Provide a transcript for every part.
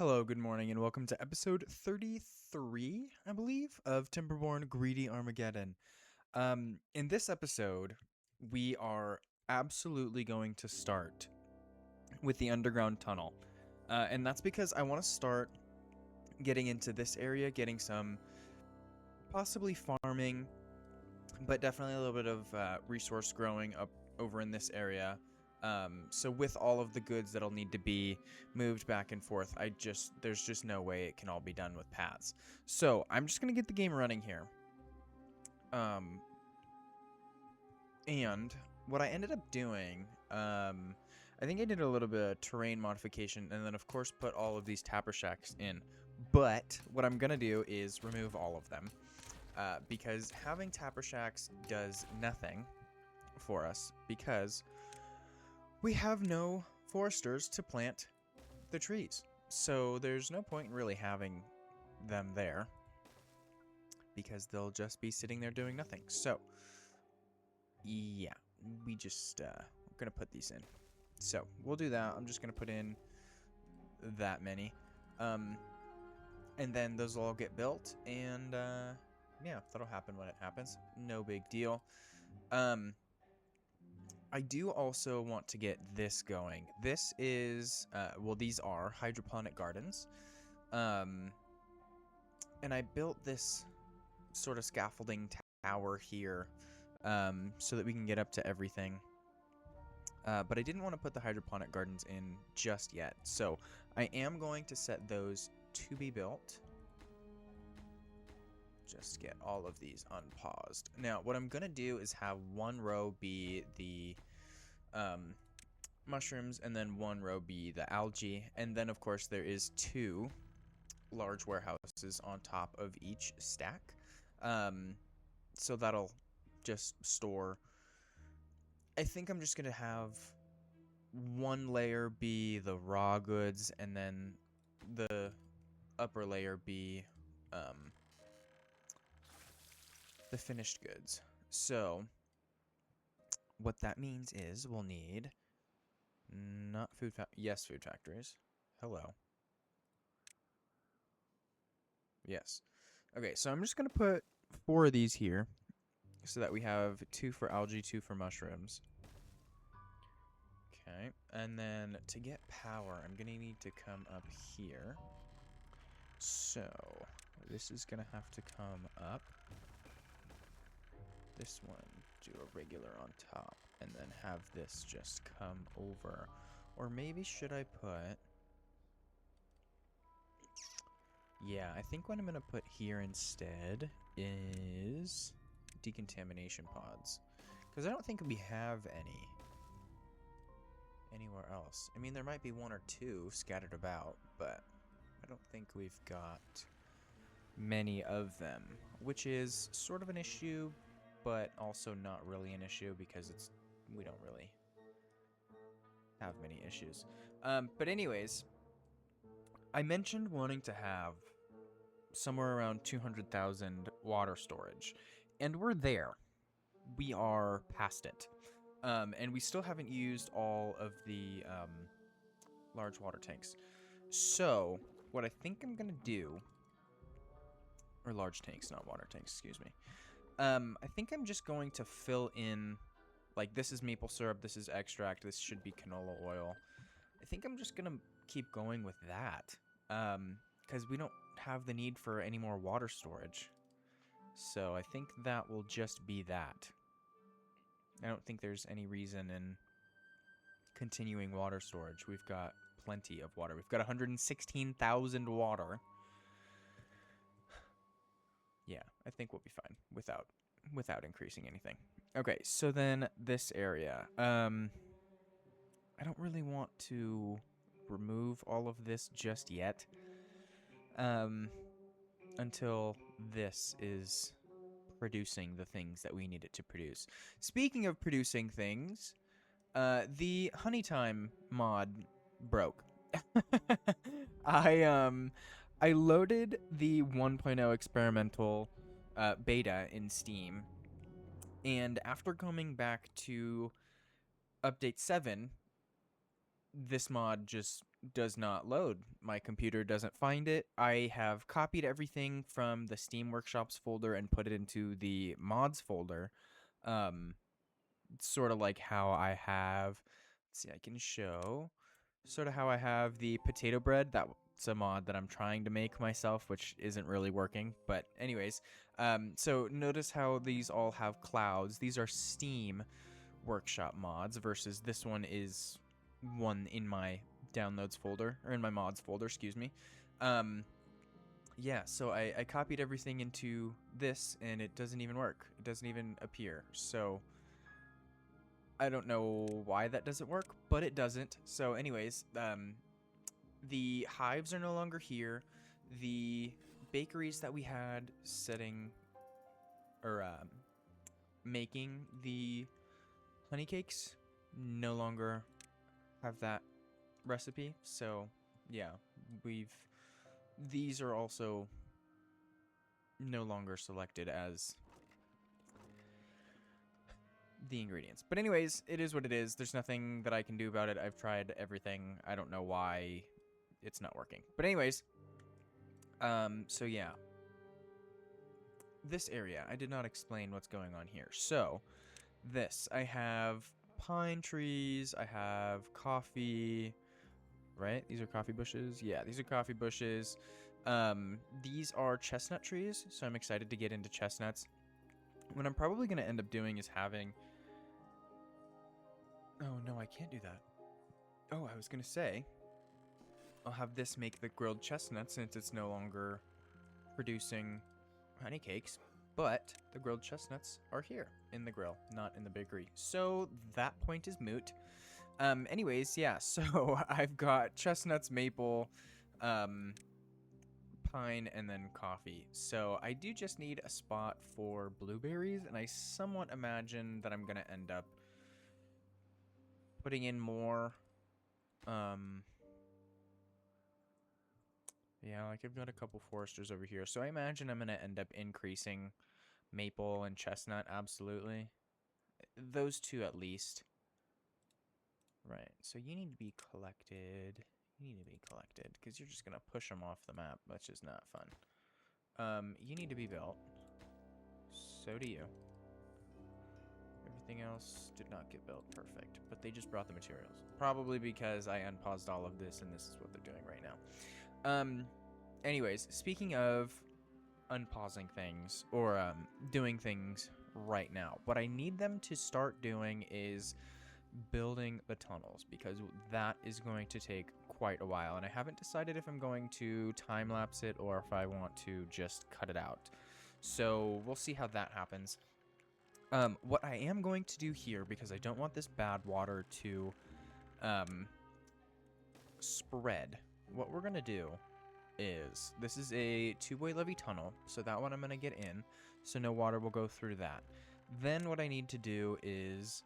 Hello, good morning, and welcome to episode 33, I believe, of Timberborn Greedy Armageddon. In this episode, we are absolutely going to start with the underground tunnel. And that's because I want to start getting into this area, getting some possibly farming, but definitely a little bit of resource growing up over in this area. So with all of the goods that'll need to be moved back and forth, there's just no way it can all be done with paths. So I'm just gonna get the game running here. And what I ended up doing, I think I did a little bit of terrain modification, and then of course put all of these tapper shacks in. But what I'm gonna do is remove all of them, because having tapper shacks does nothing for us because we have no foresters to plant the trees. So there's no point in really having them there because they'll just be sitting there doing nothing. So yeah, we're gonna put these in. So we'll do that. I'm just gonna put in that many. And then those will all get built, and yeah, that'll happen when it happens. No big deal. I do also want to get this going. This is, well, these are hydroponic gardens. And I built this sort of scaffolding tower here so that we can get up to everything. But I didn't want to put the hydroponic gardens in just yet. So I am going to set those to be built. Just get all of these unpaused. Now, what I'm going to do is have one row be the mushrooms, and then one row be the algae. And then, of course, there is two large warehouses on top of each stack. So that'll just store... I think I'm just going to have one layer be the raw goods, and then the upper layer be the finished goods. So what that means is we'll need not food food factories. Hello. Yes. Okay, so I'm just going to put 4 of these here so that we have 2 for algae, 2 for mushrooms. Okay, and then to get power, I'm going to need to come up here. So this is going to have to come up. This one, do a regular on top, and then have this just come over. Or maybe should I put... Yeah, I think what I'm going to put here instead is decontamination pods. Because I don't think we have any anywhere else. I mean, there might be 1 or 2 scattered about, but I don't think we've got many of them, which is sort of an issue, but also not really an issue because we don't really have many issues. But anyways, I mentioned wanting to have somewhere around 200,000 water storage, and we're there. We are past it. And we still haven't used all of the large water tanks. So what I think I'm gonna do, or large tanks, not water tanks, excuse me. I think I'm just going to fill in, like, this is maple syrup, this is extract, this should be canola oil. I think I'm just gonna keep going with that, because we don't have the need for any more water storage. So I think that will just be that. I don't think there's any reason in continuing water storage. We've got plenty of water. We've got 116,000 water. Yeah, I think we'll be fine without increasing anything. Okay, so then this area. I don't really want to remove all of this just yet. Until this is producing the things that we need it to produce. Speaking of producing things, the Honeytime mod broke. I loaded the 1.0 experimental beta in Steam, and after coming back to update 7, this mod just does not load. My computer doesn't find it. I have copied everything from the Steam Workshops folder and put it into the mods folder. Um, sort of like how I have, let's see, I can show sort of how I have the potato bread. That's a mod that I'm trying to make myself, which isn't really working. But anyways, so notice how these all have clouds. These are Steam Workshop mods versus this one is one in my downloads folder, or in my mods folder, excuse me. Yeah, so I copied everything into this and it doesn't even work. It doesn't even appear. So I don't know why that doesn't work, but it doesn't. So anyways, the hives are no longer here. The bakeries that we had setting or making the honey cakes no longer have that recipe. So yeah, these are also no longer selected as the ingredients. But anyways, it is what it is. There's nothing that I can do about it. I've tried everything. I don't know why it's not working. But anyways, so yeah. This area, I did not explain what's going on here. So, I have pine trees, I have coffee, right? These are coffee bushes? Yeah, these are coffee bushes. These are chestnut trees, so I'm excited to get into chestnuts. What I'm probably going to end up doing is having... Oh, no, I can't do that. Oh, I was going to say, I'll have this make the grilled chestnuts since it's no longer producing honey cakes, but the grilled chestnuts are here in the grill, not in the bakery. So that point is moot. Anyways, yeah, so I've got chestnuts, maple, pine, and then coffee. So I do just need a spot for blueberries, and I somewhat imagine that I'm going to end up putting in more, yeah, like I've got a couple foresters over here. So I imagine I'm going to end up increasing maple and chestnut, absolutely. Those two at least. Right, so you need to be collected. You need to be collected, because you're just going to push them off the map, which is not fun. You need to be built. So do you. Everything else did not get built. Perfect. But they just brought the materials. Probably because I unpaused all of this, and this is what they're doing right now. Anyways, speaking of unpausing things, or doing things right now, what I need them to start doing is building the tunnels, because that is going to take quite a while, and I haven't decided if I'm going to time-lapse it or if I want to just cut it out. So we'll see how that happens. What I am going to do here, because I don't want this bad water to spread, what we're going to do is, this is a two-way levee tunnel, so that one I'm going to get in, so no water will go through that. Then what I need to do is,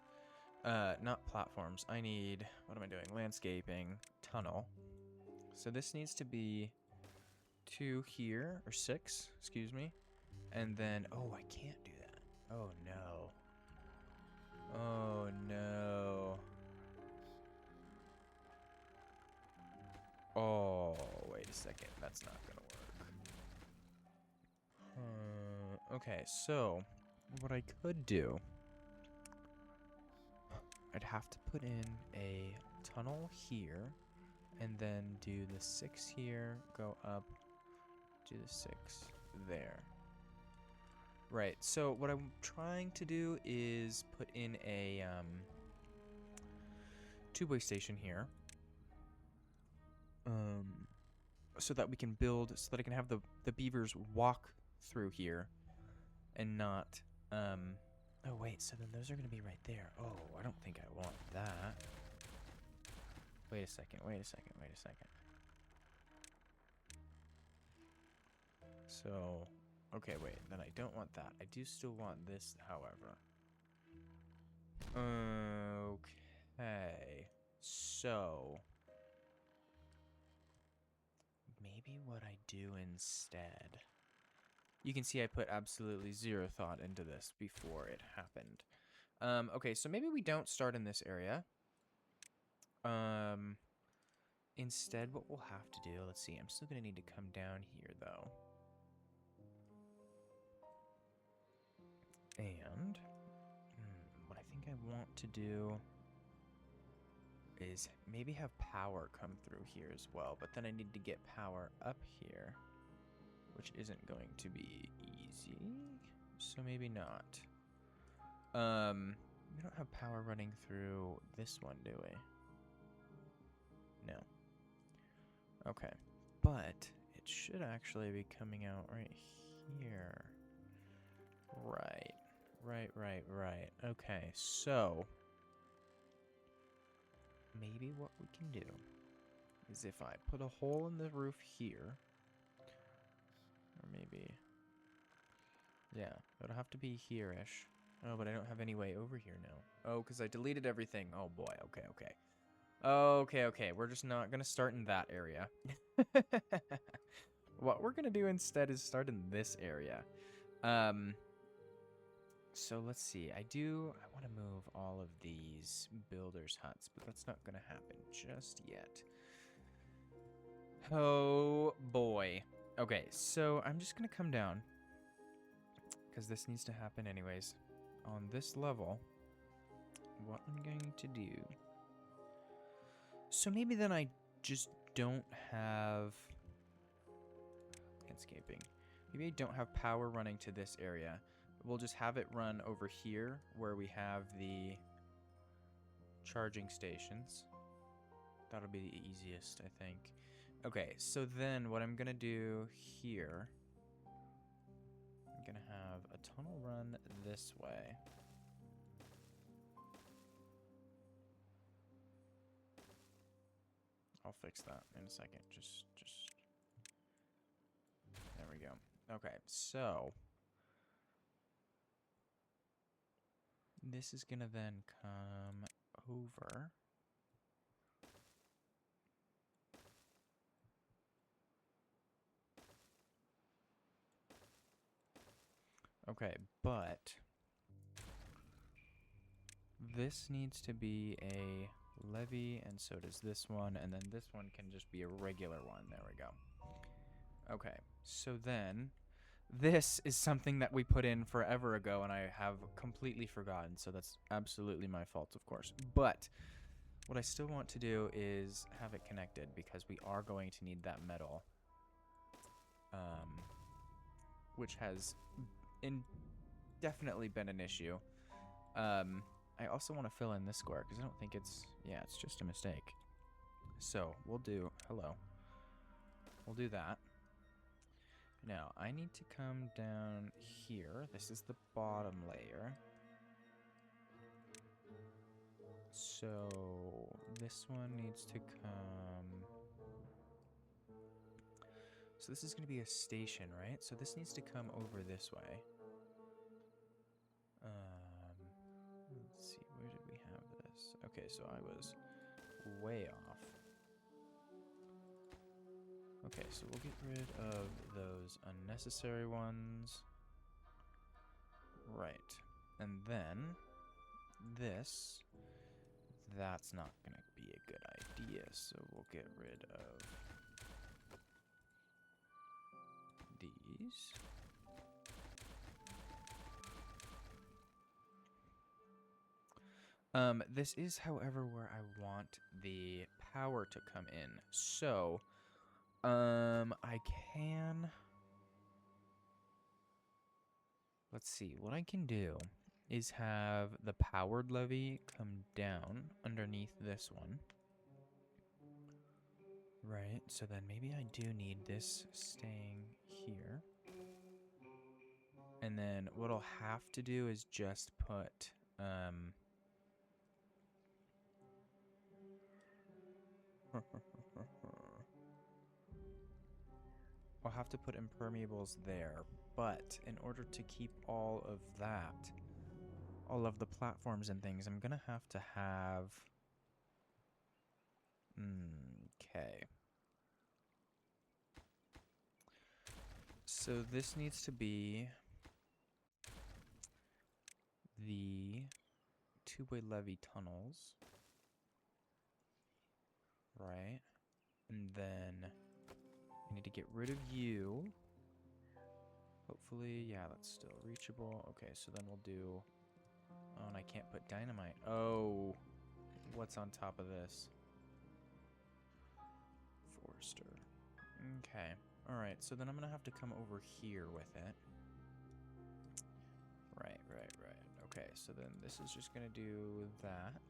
not platforms, I need, what am I doing? Landscaping, tunnel. So this needs to be 2 here, or 6, excuse me. And then, oh, I can't do that. Oh, no. Oh, no. Oh, wait a second. That's not gonna work. Okay, so what I could do, I'd have to put in a tunnel here, and then do the 6 here, go up, do the 6 there. Right, so what I'm trying to do is put in a two-way station here. So that we can build, so that I can have the beavers walk through here and not, oh wait, so then those are going to be right there. Oh, I don't think I want that. Wait a second, wait a second, wait a second. So, okay, wait, then I don't want that. I do still want this, however. Okay, so maybe what I do instead. You can see I put absolutely zero thought into this before it happened. Okay, so maybe we don't start in this area. Instead, what we'll have to do, let's see, I'm still going to need to come down here, though. And what I think I want to do is maybe have power come through here as well, but then I need to get power up here, which isn't going to be easy, so maybe not. We don't have power running through this one, do we? No. Okay, but it should actually be coming out right here. Right. Okay, so maybe what we can do is if I put a hole in the roof here, or maybe, yeah, it'll have to be here-ish. Oh, but I don't have any way over here now. Oh, because I deleted everything. Oh boy, okay. We're just not going to start in that area. What we're going to do instead is start in this area. So let's see. I want to move all of these builders' huts, but that's not going to happen just yet. Oh boy. Okay, so I'm just going to come down, because this needs to happen anyways. On this level, what I'm going to do... So maybe then I just don't have... Landscaping. Maybe I don't have power running to this area. We'll just have it run over here where we have the charging stations. That'll be the easiest, I think. Okay, so then what I'm going to do here... I'm going to have a tunnel run this way. I'll fix that in a second. Just there we go. Okay, so this is gonna then come over. Okay, but this needs to be a levee, and so does this one, and then this one can just be a regular one. There we go. Okay, so then this is something that we put in forever ago, and I have completely forgotten, so that's absolutely my fault, of course. But what I still want to do is have it connected, because we are going to need that metal, which has definitely been an issue. I also want to fill in this square, because I don't think it's... Yeah, it's just a mistake. So, we'll do... Hello. We'll do that. Now, I need to come down here. This is the bottom layer. So, this one needs to come... So this is going to be a station, right? So this needs to come over this way. Let's see, where did we have this? Okay, so I was way off. Okay, so we'll get rid of those unnecessary ones. Right. And then this, that's not going to be a good idea, so we'll get rid of these. This is, however, where I want the power to come in. So, I can... Let's see, what I can do is have the powered levee come down underneath this one. Right, so then maybe I do need this staying here. And then what I'll have to do is just put, I'll have to put impermeables there, but in order to keep all of that, all of the platforms and things, I'm gonna have to have... Okay. So this needs to be the two-way levee tunnels. right? And then I need to get rid of you. Hopefully, yeah, that's still reachable. Okay, so then we'll do... Oh, and I can't put dynamite. Oh, what's on top of this? Forester. Okay. Alright, so then I'm going to have to come over here with it. Right. Okay, so then this is just going to do that.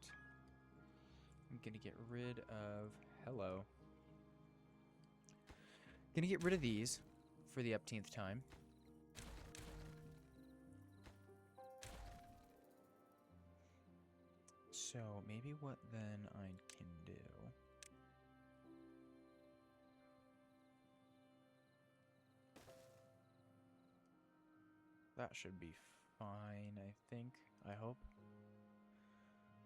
I'm going to get rid of... Hello. Going to get rid of these for the upteenth time. So maybe what then I can do... That should be fine, I think. I hope.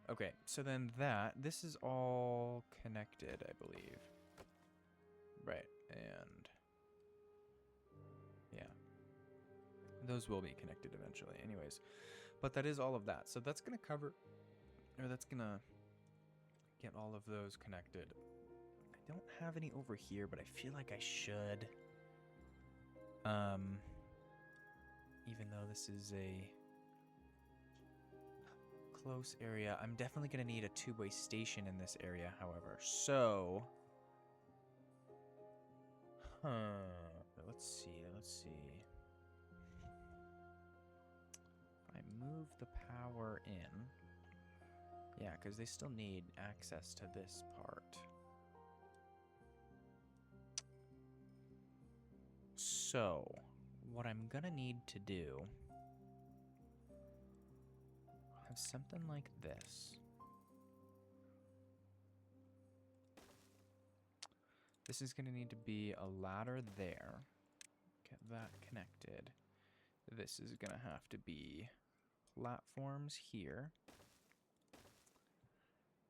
Okay, so then this is all connected, I believe. Right, and... Yeah. Those will be connected eventually, anyways. But that is all of that. So that's going to cover... Or that's going to get all of those connected. I don't have any over here, but I feel like I should. Even though this is a close area, I'm definitely going to need a two-way station in this area, however. So, let's see. I move the power in. Yeah, because they still need access to this part. So, what I'm gonna need to do, have something like this. This is gonna need to be a ladder there. Get that connected. This is gonna have to be platforms here,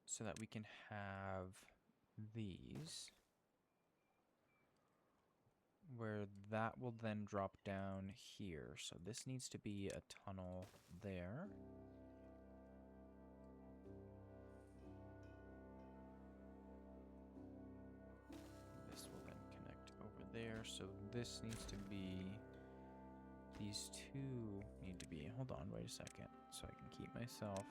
so that we can have these, where that will then drop down here. So this needs to be a tunnel there. This will then connect over there. So this needs to be, these two need to be, hold on, wait a second, so I can keep myself.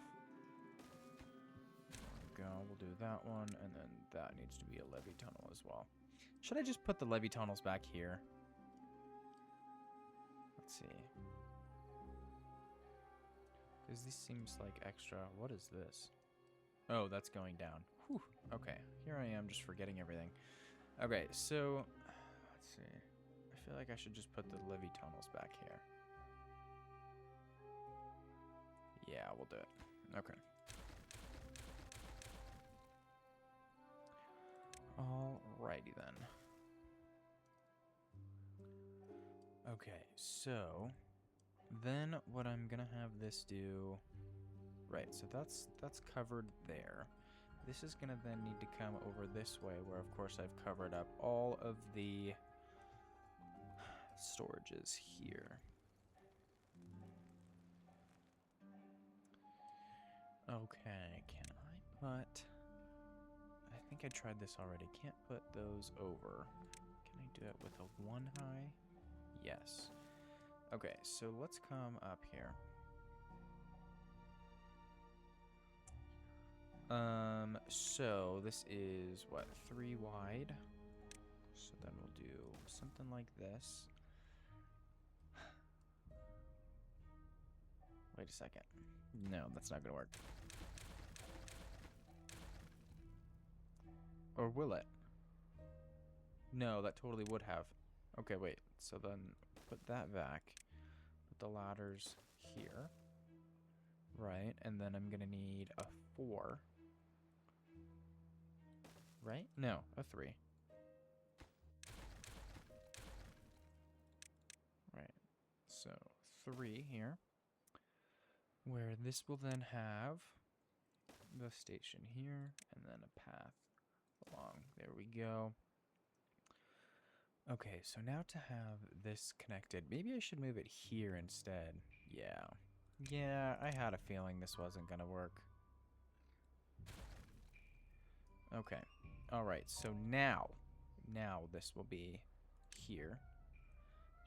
There we go, we'll do that one, and then that needs to be a levee tunnel as well. Should I just put the levee tunnels back here? Let's see. Because this seems like extra. What is this? Oh, that's going down. Whew. Okay, here I am just forgetting everything. Okay, so let's see. I feel like I should just put the levee tunnels back here. Yeah, we'll do it. Okay. Alrighty then. Okay, so then what I'm gonna have this do, right, so that's covered there. This is gonna then need to come over this way, where of course I've covered up all of the storages here. Okay, can I put... I think I tried this already. Can't put those over. Can I do it with a one high? Yes. Okay, so let's come up here. So this is what, 3 wide? So then we'll do something like this. Wait a second. No, that's not gonna work. Or will it? No, that totally would have. Okay, wait. So then put that back. Put the ladders here. Right, and then I'm gonna need a 4. Right? No, a 3. Right. So 3 here. Where this will then have the station here, and then a path along. There we go. Okay, so now to have this connected, maybe I should move it here instead. Yeah. Yeah, I had a feeling this wasn't gonna work. Okay. All right, so now this will be here.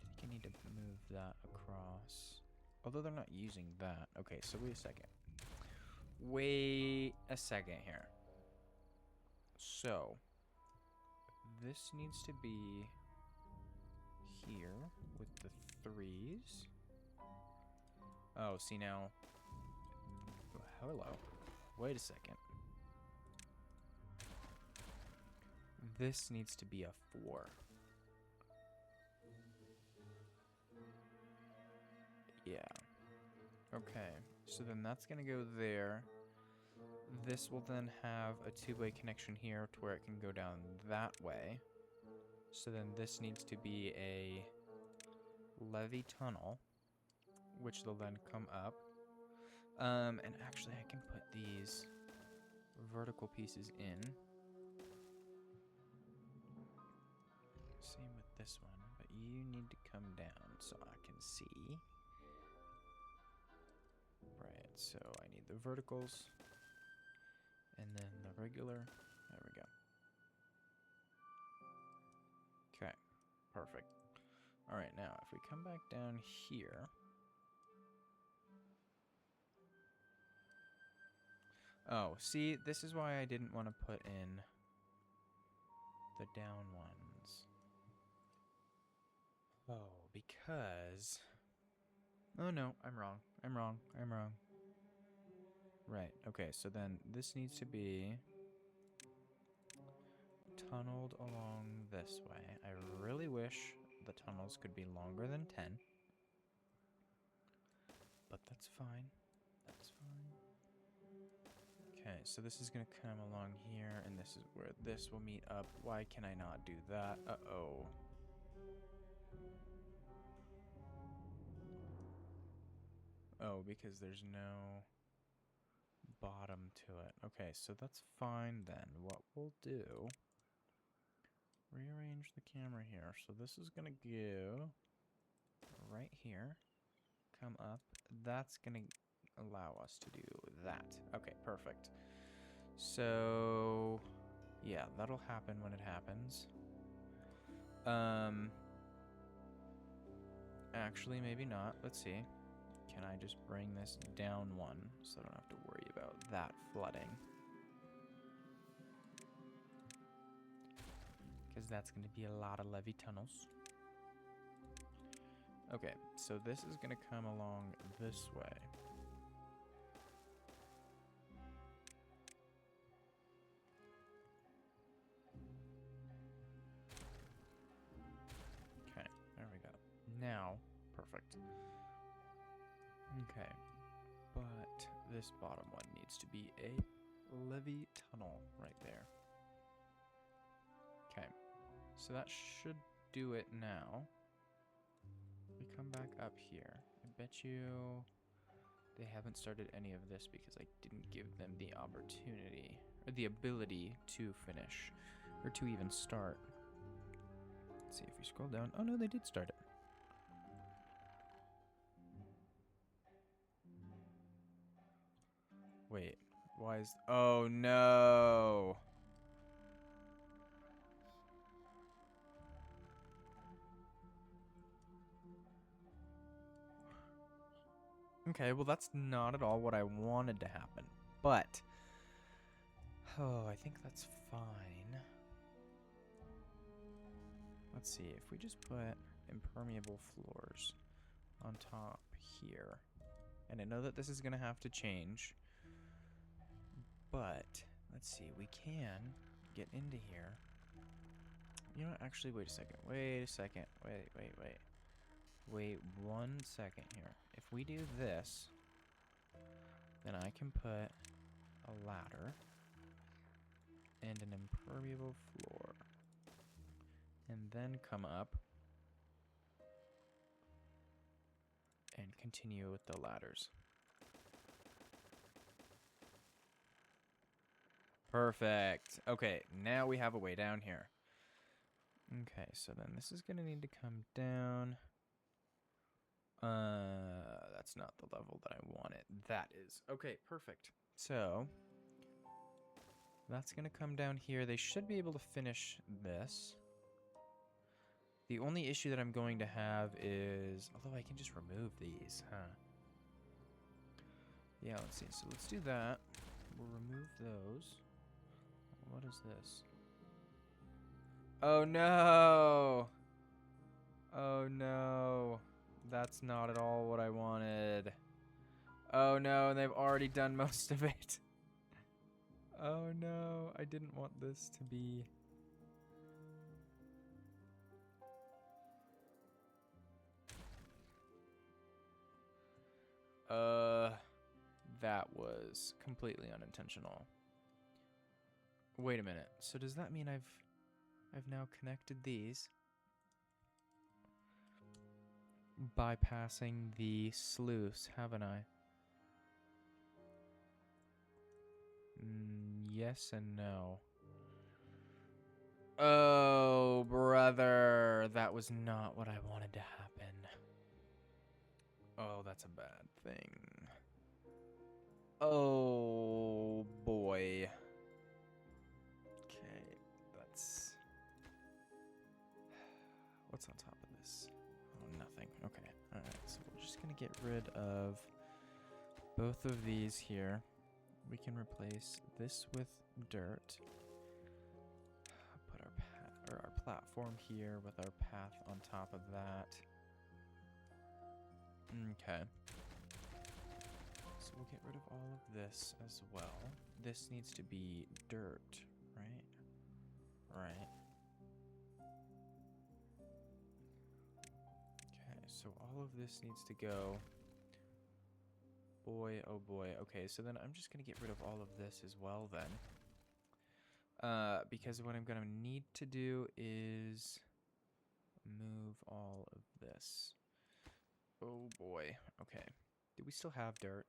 I think I need to move that across. Although they're not using that. Okay, so wait a second. Wait a second here. So, this needs to be here with the 3s. Oh, see now. Hello. Wait a second. This needs to be a 4. Yeah. Okay. So then that's going to go there. This will then have a two-way connection here to where it can go down that way. So then this needs to be a levee tunnel, which will then come up. And actually I can put these vertical pieces in. Same with this one, but you need to come down so I can see. Right, so I need the verticals, and then the regular. There we go. Okay, perfect. All right, now if we come back down here. Oh, see, this is why I didn't want to put in the down ones. Oh, because... Oh, no, I'm wrong. I'm wrong. I'm wrong. Right, okay, so then this needs to be tunneled along this way. I really wish the tunnels could be longer than 10. But that's fine. That's fine. Okay, so this is going to come along here, and this is where this will meet up. Why can I not do that? Uh-oh. Oh, because there's no bottom to it. Okay, so that's fine then. What we'll do, rearrange the camera here. So this is going to go right here, come up. That's going to allow us to do that. Okay, perfect. So, yeah, that'll happen when it happens. Actually, maybe not. Let's see. Can I just bring this down one so I don't have to worry about that flooding? Because that's going to be a lot of levee tunnels. Okay, so this is going to come along this way. Okay, there we go. Now, perfect. Okay, but this bottom one needs to be a levee tunnel right there. Okay, so that should do it now. We come back up here. I bet you they haven't started any of this because I didn't give them the opportunity or the ability to finish or to even start. Let's see if we scroll down. Oh no, they did start it. Wait, why is... Oh no! Okay, well that's not at all what I wanted to happen, but... Oh, I think that's fine. Let's see, if we just put impermeable floors on top here, and I know that this is going to have to change, but let's see, we can get into here. You know what, actually, wait a second, wait 1 second here. If we do this, then I can put a ladder and an impermeable floor, and then come up and continue with the ladders. Perfect. Okay, now we have a way down here. Okay, so then this is gonna need to come down. That's not the level that I wanted. That is. Okay, perfect. So, That's going to come down here. They should be able to finish this. The only issue that I'm going to have is... Although I can just remove these, huh? Yeah, let's see. So let's do that. We'll remove those. What is this? Oh, no! Oh, no. That's not at all what I wanted. Oh, no, and they've already done most of it. Oh, no. I didn't want this to be... That was completely unintentional. Wait a minute. So does that mean I've now connected these? Bypassing the sluice, haven't I? Yes and no. Oh, brother. That was not what I wanted to happen. Oh, that's a bad thing. Oh, boy. Okay, that's... What's on top of this? Oh, nothing. Okay, alright, so we're just gonna get rid of both of these here. We can replace this with dirt. Put our platform here with our path on top of that. Okay. So we'll get rid of all of this as well. This needs to be dirt, right? Right. Okay, so all of this needs to go. Boy, oh boy. Okay, so then I'm just going to get rid of all of this as well then. Because what I'm going to need to do is move all of this. Oh boy. Okay. Do we still have dirt?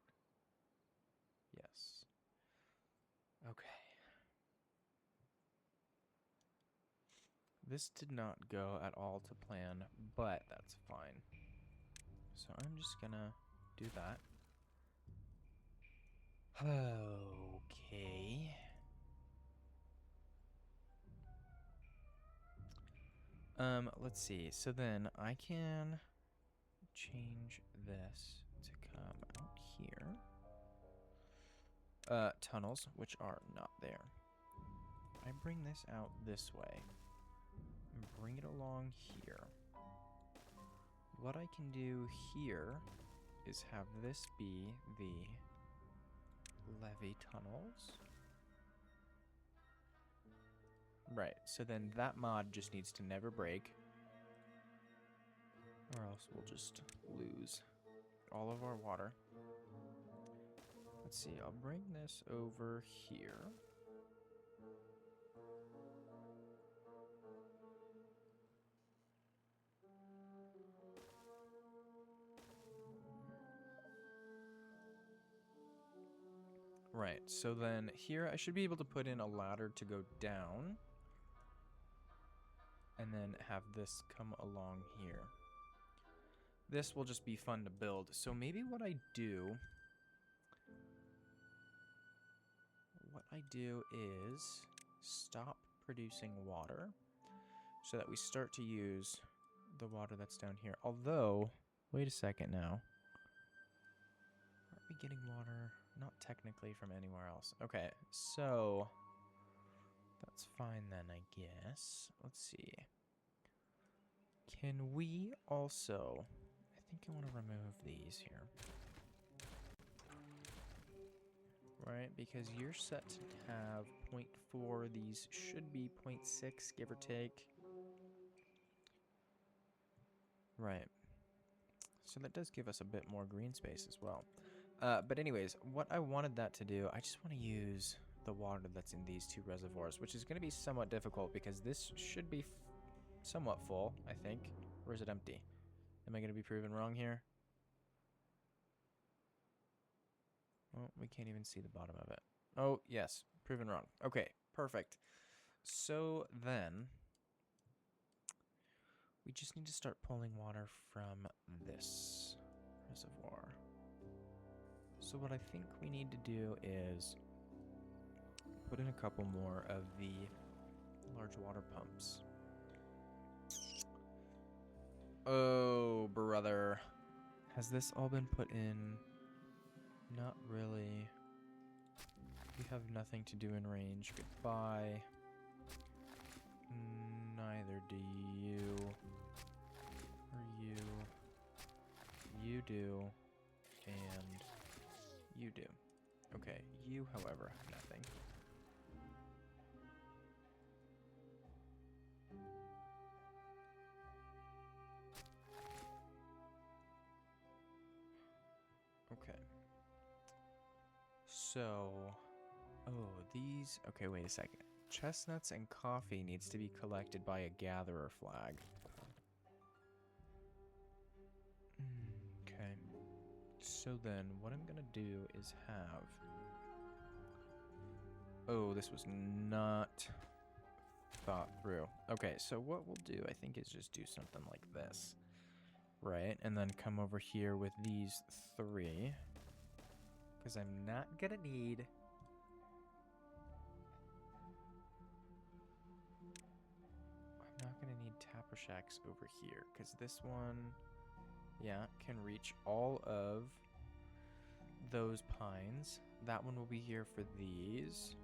Yes. Okay. This did not go at all to plan, but that's fine. So I'm just gonna do that. Okay. Let's see. So then I can change this to come out here. Tunnels, which are not there. I bring this out this way. And bring it along here. What I can do here is have this be the levee tunnels. Right, so then that mod just needs to never break. Or else we'll just lose all of our water. Let's see, I'll bring this over here. Right, so then here I should be able to put in a ladder to go down. And then have this come along here. This will just be fun to build. So maybe what I do is stop producing water so that we start to use the water that's down here. Although, wait a second now. Aren't we getting water? Not technically from anywhere else. Okay, so that's fine then, I guess. Let's see. Can we also... I think I want to remove these here. Right, because you're set to have 0.4. These should be 0.6, give or take. Right. So that does give us a bit more green space as well. But anyways, what I wanted that to do, I just want to use the water that's in these two reservoirs, which is going to be somewhat difficult because this should be somewhat full, I think. Or is it empty? Am I going to be proven wrong here? Oh, we can't even see the bottom of it. Oh, yes, proven wrong. Okay, perfect. So then, we just need to start pulling water from this reservoir. So what I think we need to do is put in a couple more of the large water pumps. Oh, brother. Has this all been put in? Not really. We have nothing to do in range. Goodbye. Neither do you. Or you. You do. And you do. Okay, you, however, have nothing. Okay. So, oh, these, okay, wait a second. Chestnuts and coffee needs to be collected by a gatherer flag. Okay. So then, what I'm gonna do is have... Oh, this was not thought through. Okay, so what we'll do, I think, is just do something like this. Right, and then come over here with these 3. Because I'm not gonna need... I'm not gonna need tapper shacks over here. Because this one, yeah, can reach all of those pines. That one will be here for these.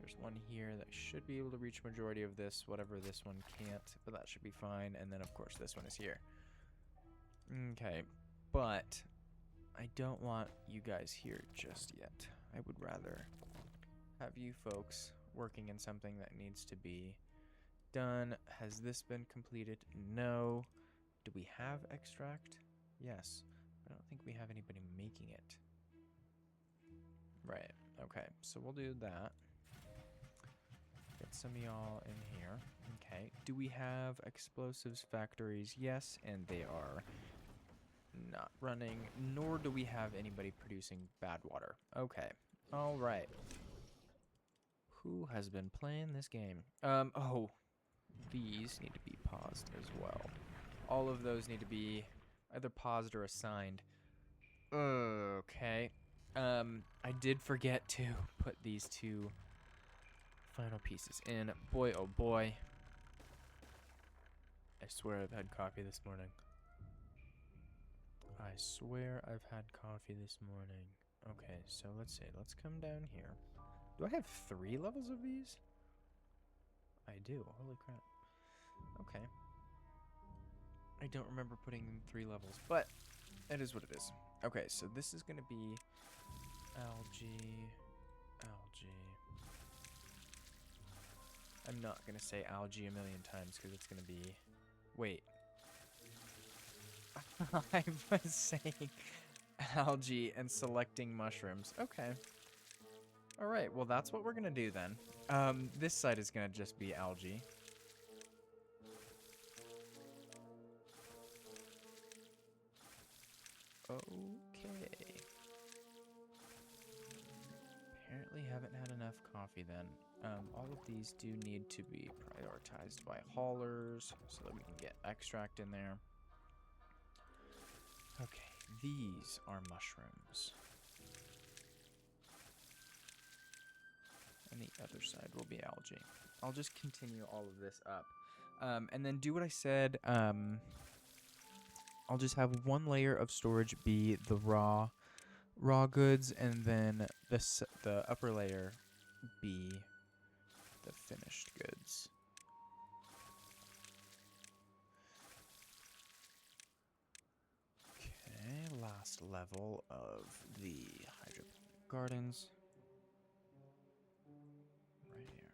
There's one here that should be able to reach majority of this, whatever this one can't, but that should be fine. And then, of course, this one is here. Okay, but I don't want you guys here just yet. I would rather have you folks working in something that needs to be done. Has this been completed? No. Do we have extract? Yes. I don't think we have anybody making it. Right. Okay, so we'll do that. Get some of y'all in here. Okay. Do we have explosives factories? Yes, and they are not running, nor do we have anybody producing bad water. Okay. All right. Who has been playing this game? Oh, these need to be paused as well. All of those need to be either paused or assigned. Okay. I did forget to put these 2 final pieces in. Boy, oh boy. I swear I've had coffee this morning. I swear I've had coffee this morning. Okay, so let's see. Let's come down here. Do I have 3 levels of these? I do. Holy crap. Okay. I don't remember putting in 3 levels, but it is what it is. Okay, so this is going to be algae, algae. I'm not going to say algae a million times because it's going to be... Wait. I was saying algae and selecting mushrooms. Okay. All right, well, that's what we're going to do then. This side is going to just be algae. Okay. Apparently haven't had enough coffee then. All of these do need to be prioritized by haulers so that we can get extract in there. Okay, these are mushrooms. And the other side will be algae. I'll just continue all of this up. And then do what I said. I'll just have 1 layer of storage be the raw goods, and then the upper layer be the finished goods. Okay, last level of the hydroponic gardens. Right here.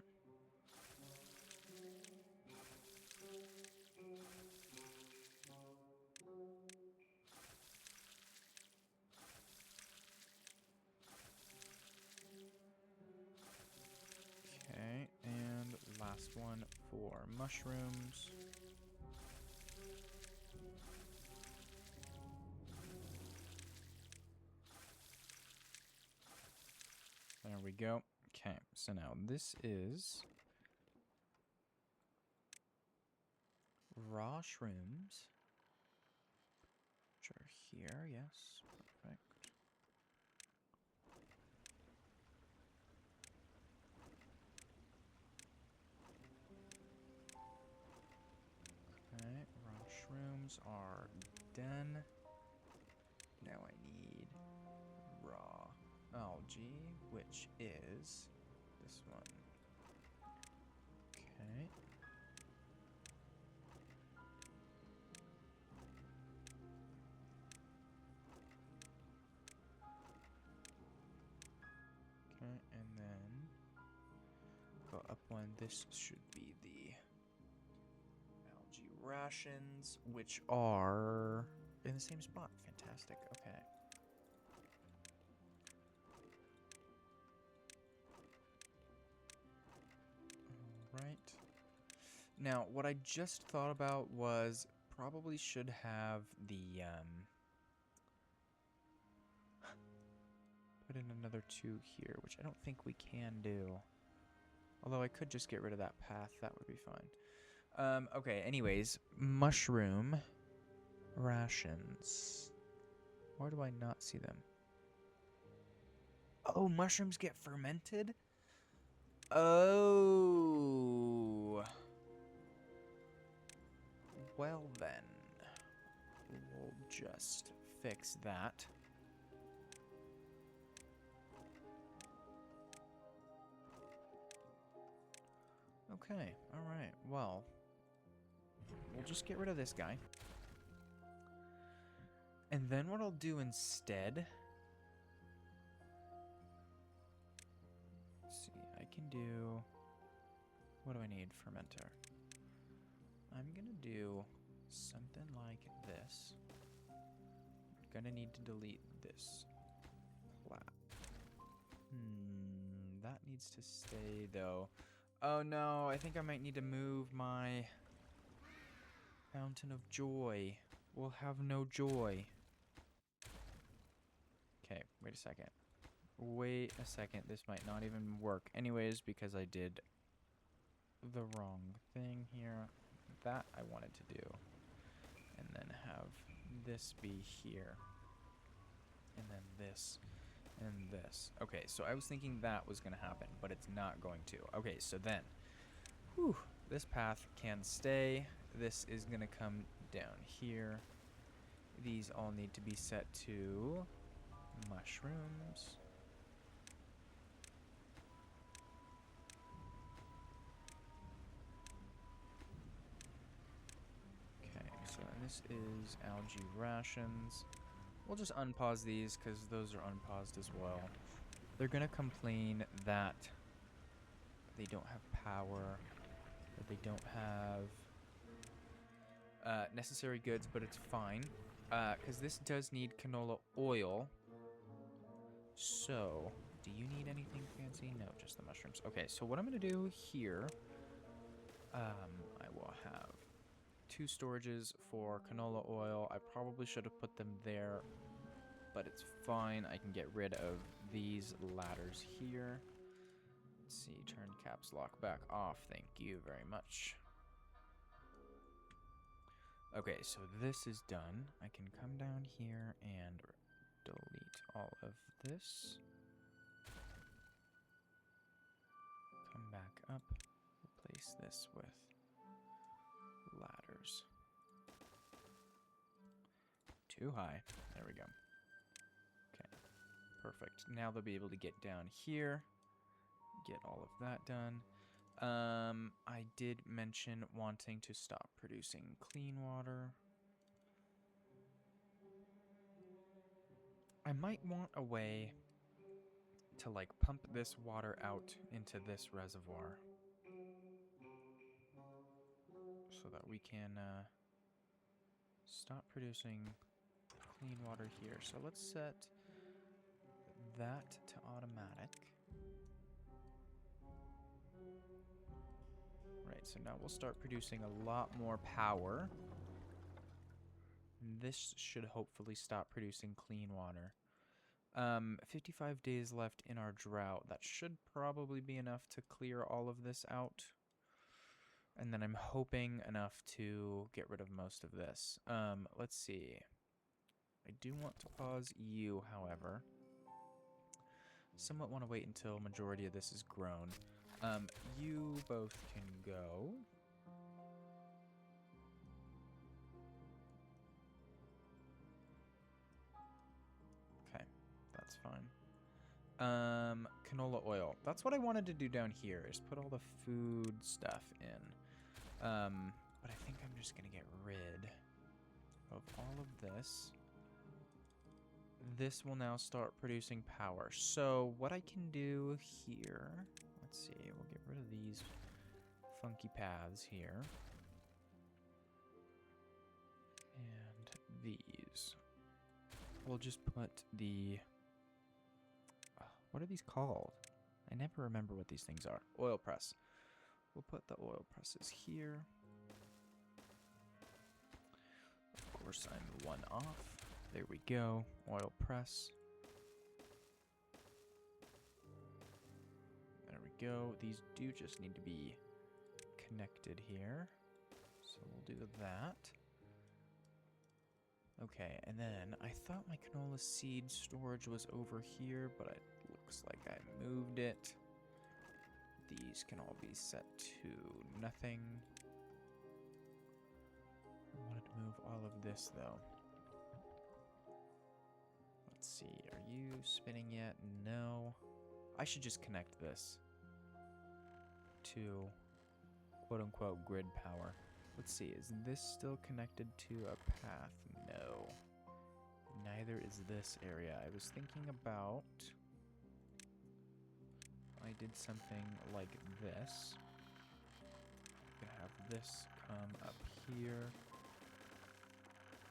Okay, and last one for mushrooms. There we go. Okay, so now this is raw shrooms, which are here, yes, perfect. mushrooms are done. Now I need raw algae, which is this one. Okay. Okay, and then go up one. This should be the algae rations, which are in the same spot. Fantastic. Okay. Right. Now, what I just thought about was probably should have the put in another 2 here, which I don't think we can do. Although I could just get rid of that path, that would be fine. Okay, anyways, mushroom rations. Why do I not see them? Oh, mushrooms get fermented? Oh. Well then, we'll just fix that. Okay, alright, well, we'll just get rid of this guy. And then what I'll do instead... Let's see, I can do... What do I need? Fermenter. I'm gonna do something like this. I'm gonna need to delete this plat. That needs to stay though. Oh no, I think I might need to move my Fountain of Joy. We'll have no joy. Okay, wait a second. Wait a second, this might not even work anyways because I did the wrong thing here. That I wanted to do. And then have this be here. And then this. And this. Okay, so I was thinking that was going to happen, but it's not going to. Okay, so then. Whew, this path can stay. This is going to come down here. These all need to be set to mushrooms. So this is algae rations. We'll just unpause these because those are unpaused as well. They're going to complain that they don't have power, that they don't have necessary goods, but it's fine because this does need canola oil. So, do you need anything fancy? No, just the mushrooms. Okay, so what I'm going to do here, I will have 2 storages for canola oil. I probably should have put them there, but it's fine. I can get rid of these ladders here. Let's see, turn caps lock back off. Thank you very much. Okay, so this is done. I can come down here and delete all of this. Come back up, replace this with ladders. Too high. There we go. Okay, perfect. Now they'll be able to get down here, get all of that done. I did mention wanting to stop producing clean water. I might want a way to like pump this water out into this reservoir so that we can stop producing clean water here. So let's set that to automatic. Right, so now we'll start producing a lot more power. This should hopefully stop producing clean water. 55 days left in our drought. That should probably be enough to clear all of this out. And then I'm hoping enough to get rid of most of this. Let's see. I do want to pause you, however. Somewhat want to wait until majority of this is grown. You both can go. Canola oil. That's what I wanted to do down here, is put all the food stuff in. But I think I'm just gonna get rid of all of this. This will now start producing power. So what I can do here, let's see, we'll get rid of these funky paths here. And these. We'll just put the, what are these called? I never remember what these things are. Oil press. We'll put the oil presses here. Of course, I'm one off. There we go. Oil press. There we go. These do just need to be connected here. So we'll do that. Okay, and then I thought my canola seed storage was over here, but it looks like I moved it. These can all be set to nothing. I wanted to move all of this, though. Let's see, are you spinning yet? No. I should just connect this to quote-unquote grid power. Let's see, is this still connected to a path? No. Neither is this area. I was thinking about... I did something like this. I'm gonna have this come up here.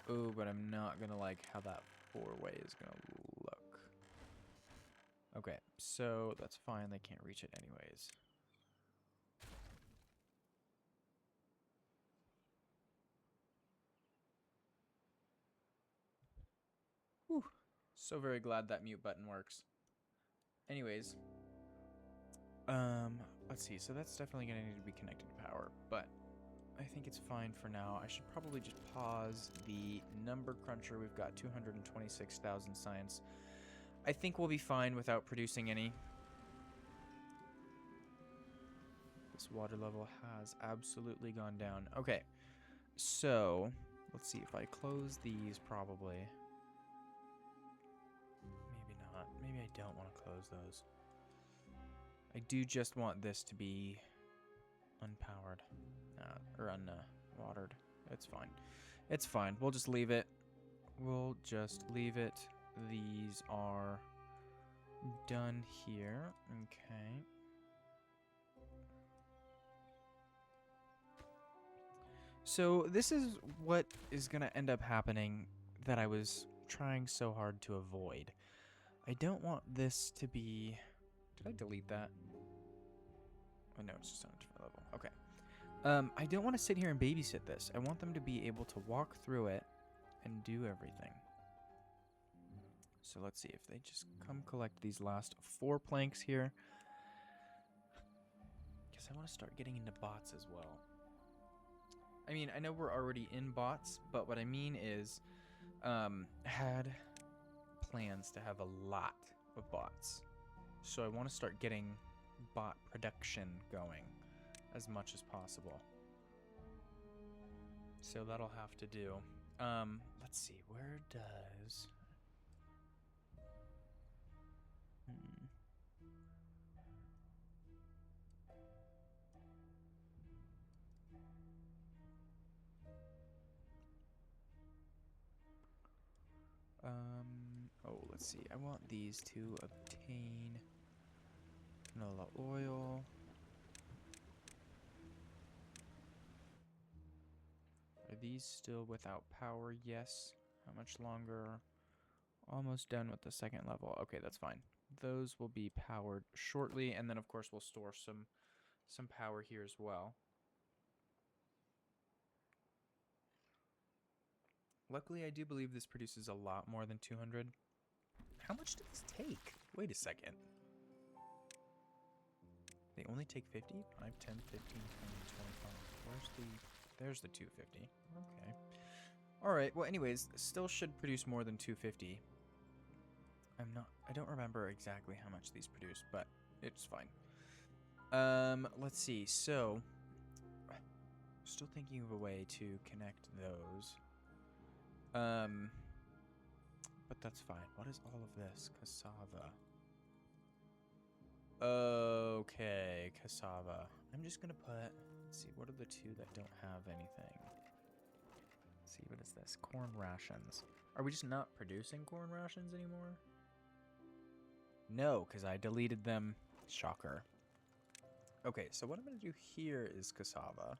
Oh, but I'm not gonna like how that four-way is gonna look. Okay, so that's fine. They can't reach it anyways. Whew. So very glad that mute button works. Anyways, let's see. So that's definitely gonna need to be connected to power, but I think it's fine for now. I should probably just pause the number cruncher. We've got 226,000 science. I think we'll be fine without producing any. This water level has absolutely gone down. Okay, so let's see if I close these probably. Maybe not. Maybe I don't want to close those. I do just want this to be unpowered. Or unwatered. It's fine. It's fine. We'll just leave it. We'll just leave it. These are done here. Okay. So this is what is going to end up happening that I was trying so hard to avoid. I don't want this to be... Did I delete that? Oh, no, it's just on a different level. Okay. I don't want to sit here and babysit this. I want them to be able to walk through it and do everything. So let's see if they just come collect these last 4 planks here. Because I want to start getting into bots as well. I mean, I know we're already in bots, but what I mean is had plans to have a lot of bots. So I want to start getting bot production going as much as possible. So that'll have to do. Let's see, where does... Oh, let's see. I want these to obtain canola oil. Are these still without power? Yes. How much longer? Almost done with the second level. Okay, that's fine. Those will be powered shortly, and then of course we'll store some power here as well. Luckily, I do believe this produces a lot more than 200. How much did this take? Wait a second. They only take 50? 5, 10, 15, 20, 25. There's the 250. Okay. Alright, well anyways, still should produce more than 250. I don't remember exactly how much these produce, but it's fine. Let's see, so still thinking of a way to connect those. But that's fine. What is all of this? Cassava. Okay, cassava. I'm just gonna put, let's see, what are the two that don't have anything? Let's see, what is this? Corn rations. Are we just not producing corn rations anymore? No, because I deleted them. Shocker. Okay, so what I'm gonna do here is cassava.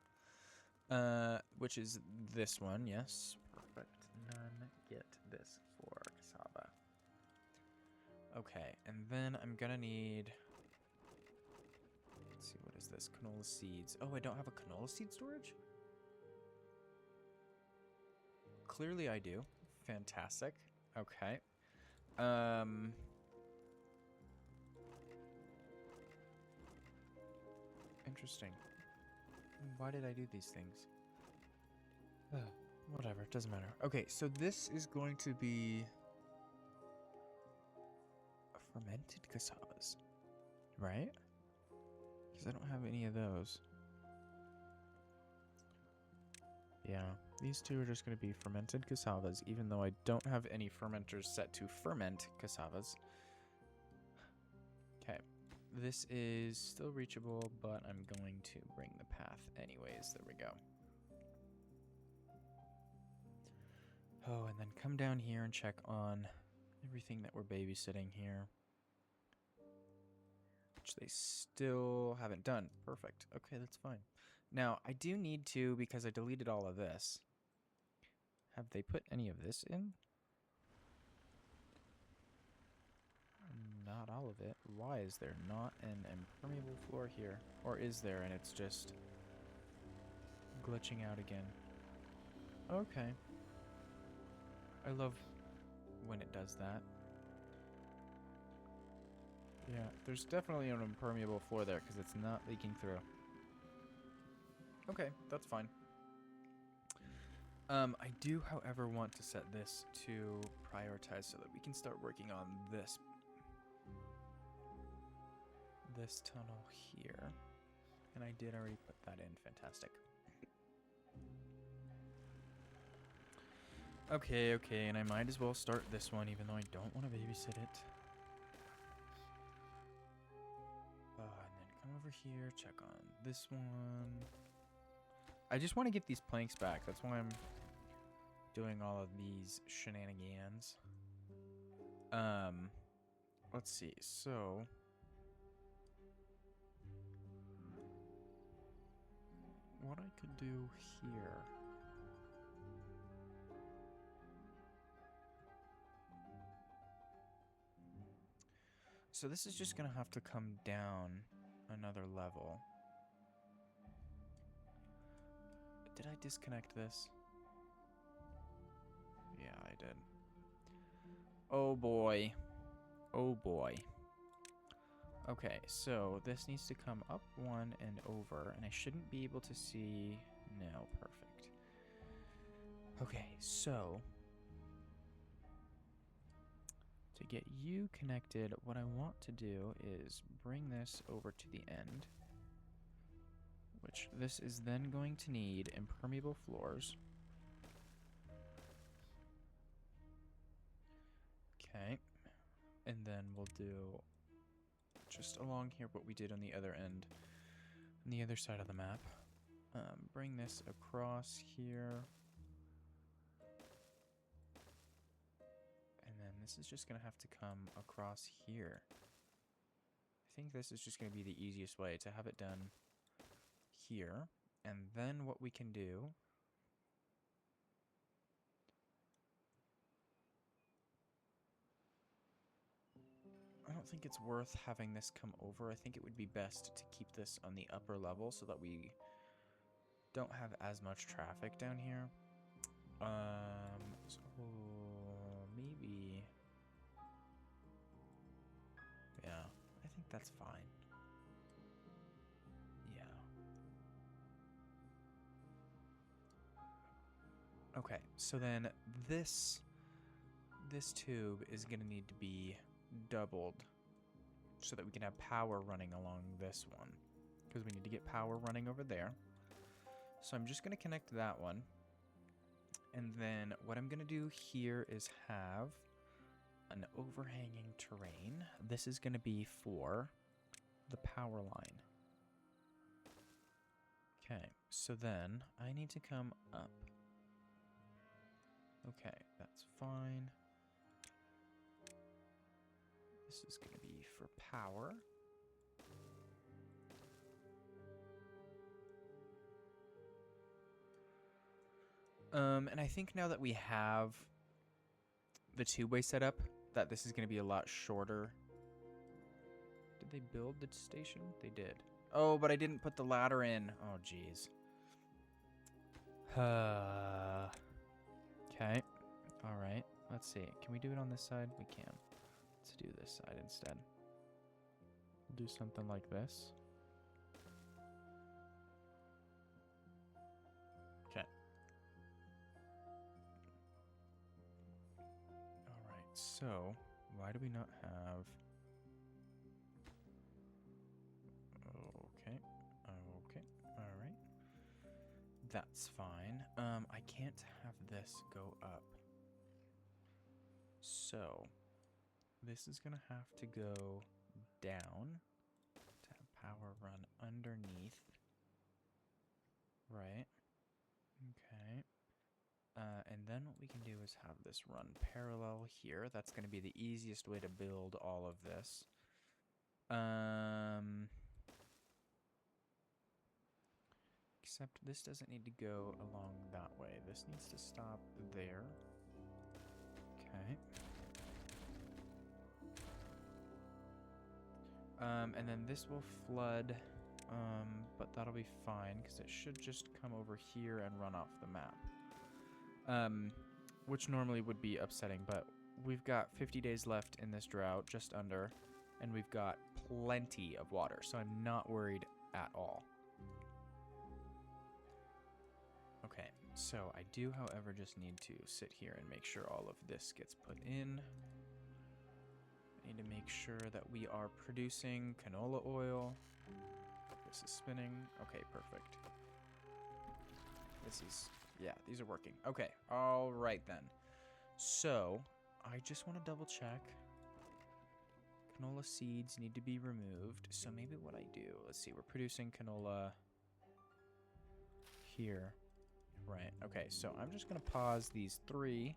Which is this one, yes. Perfect. None. Get this for cassava. Okay, and then I'm gonna need... Let's see, what is this? Canola seeds. Oh, I don't have a canola seed storage? Clearly I do. Fantastic. Okay. Interesting. Why did I do these things? Whatever, it doesn't matter. Okay, so this is going to be fermented cassavas, right? Because I don't have any of those. Yeah, these two are just going to be fermented cassavas, even though I don't have any fermenters set to ferment cassavas. Okay, this is still reachable, but I'm going to bring the path anyways. There we go. Oh, and then come down here and check on everything that we're babysitting here. Which they still haven't done. Perfect. Okay, that's fine. Now, I do need to, because I deleted all of this. Have they put any of this in? Not all of it. Why is there not an impermeable floor here? Or is there and it's just glitching out again? Okay. I love when it does that. Yeah, there's definitely an impermeable floor there because it's not leaking through. Okay, that's fine. I do, however, want to set this to prioritize so that we can start working on this tunnel here. And I did already put that in. Fantastic. Okay, and I might as well start this one even though I don't want to babysit it. And then come over here, check on this one. I just want to get these planks back. That's why I'm doing all of these shenanigans. Let's see. So what I could do here. So this is just going to have to come down another level. Did I disconnect this? Yeah, I did. Oh boy. Oh boy. Okay, so this needs to come up one and over, and I shouldn't be able to see... No, perfect. Okay, so... to get you connected, what I want to do is bring this over to the end. Which this is then going to need impermeable floors. Okay. And then we'll do just along here what we did on the other end, on the other side of the map. Bring this across here. And then this is just going to have to come across here. I think this is just going to be the easiest way to have it done here. And then what we can do... I don't think it's worth having this come over. I think it would be best to keep this on the upper level so that we don't have as much traffic down here. So maybe... yeah, I think that's fine. Yeah. Okay, so then this tube is going to need to be doubled so that we can have power running along this one, because we need to get power running over there. So I'm just going to connect that one, and then what I'm going to do here is have an overhanging terrain. This is going to be for the power line. Okay, so then I need to come up. Okay, that's fine. This is going to be for power. And I think now that we have the two-way setup, that this is going to be a lot shorter. Did they build the station? They did. Oh, but I didn't put the ladder in. Oh, jeez. Okay. All right. Let's see. Can we do it on this side? We can. Let's do this side instead. We'll do something like this. Okay. All right. So, why do we not have... Okay. Okay. All right. That's fine. I can't have this go up. So, this is going to have to go down to have power run underneath. Right. Okay. And then what we can do is have this run parallel here. That's going to be the easiest way to build all of this. Except this doesn't need to go along that way. This needs to stop there. Okay. And then this will flood, but that'll be fine because it should just come over here and run off the map. Which normally would be upsetting, but we've got 50 days left in this drought, just under, and we've got plenty of water, so I'm not worried at all. Okay, so I do, however, just need to sit here and make sure all of this gets put in. I need to make sure that we are producing canola oil. This is spinning. Okay, perfect. This is, yeah, these are working. Okay, all right then. So, I just want to double check. Canola seeds need to be removed. So maybe what I do, let's see, we're producing canola here. Right, okay, so I'm just going to pause these 3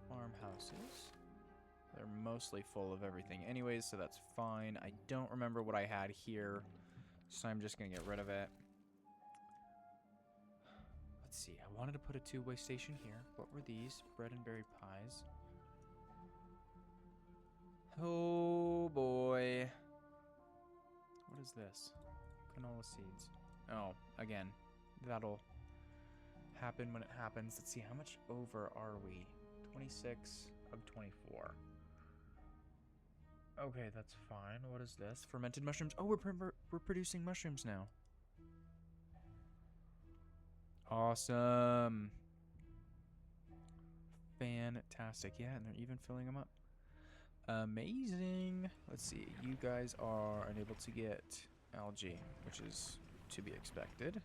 farmhouses. They're mostly full of everything anyways, so that's fine. I don't remember what I had here, so I'm just going to get rid of it. Let's see, I wanted to put a two-way station here. What were these? Bread and berry pies. Oh boy. What is this? Canola seeds. Oh, again, that'll happen when it happens. Let's see, how much over are we? 26 of 24. Okay, that's fine. What is this? Fermented mushrooms. Oh, we're producing mushrooms now. Awesome. Fantastic. Yeah, and they're even filling them up. Amazing. Let's see. You guys are unable to get algae, which is to be expected.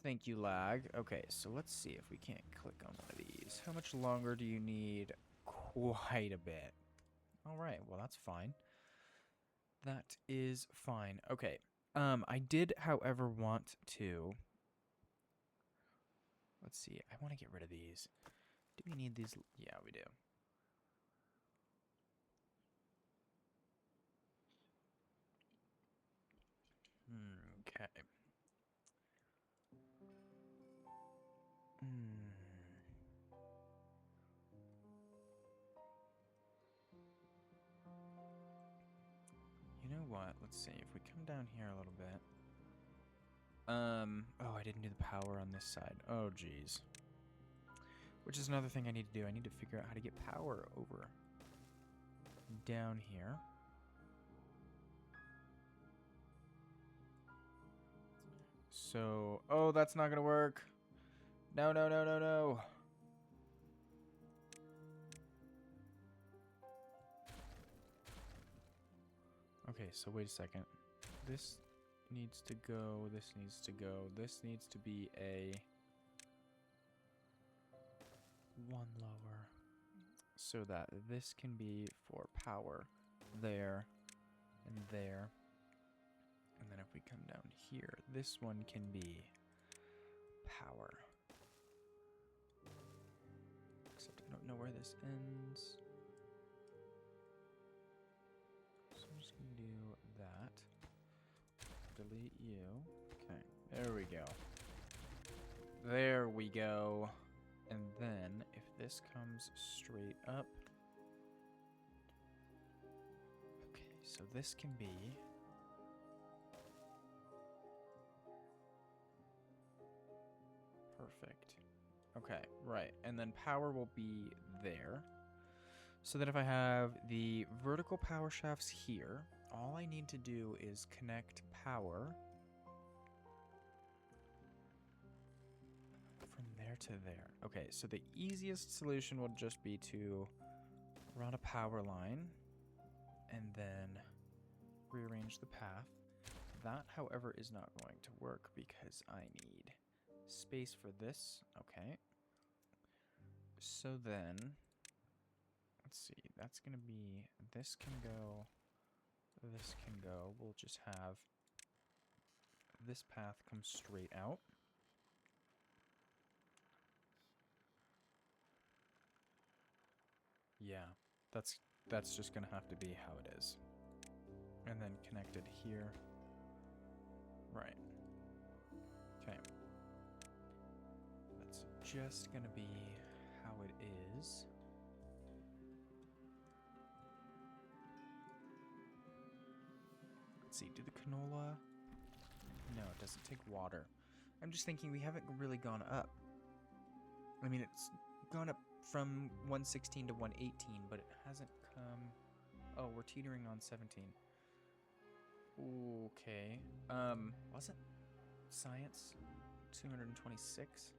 Thank you, lag. Okay, so let's see if we can't click on one of these. How much longer do you need? Quite a bit. All right, well, that's fine. That is fine. Okay. I did, however, want to... Let's see. I want to get rid of these. Do we need these? Yeah, we do. Okay. You know what? Let's see. If we come down here a little bit. Oh, I didn't do the power on this side. Oh, geez. Which is another thing I need to do. I need to figure out how to get power over down here. So, oh, that's not gonna work. No, no, no, no, no. Okay, so wait a second. This needs to go, this needs to go, this needs to be a 1 lower. so that this can be for power there and there. And then if we come down here, this one can be power. Except I don't know where this ends. So I'm just going to do that. Delete you. Okay, there we go. There we go. And then if this comes straight up. Okay, so this can be perfect. Okay, right. And then power will be there. So that if I have the vertical power shafts here, all I need to do is connect power from there to there. Okay, so the easiest solution would just be to run a power line and then rearrange the path. That, however, is not going to work because I need space for this. Okay. So then, let's see, that's going to be, this can go, this can go. We'll just have this path come straight out. Yeah, that's just going to have to be how it is. And then connected here. Right. Okay. That's just going to be how it is. Let's see, do the canola... No, it doesn't take water. I'm just thinking we haven't really gone up. I mean, it's gone up from 116 to 118, but it hasn't come... Oh, we're teetering on 17. Okay. Was it science 226?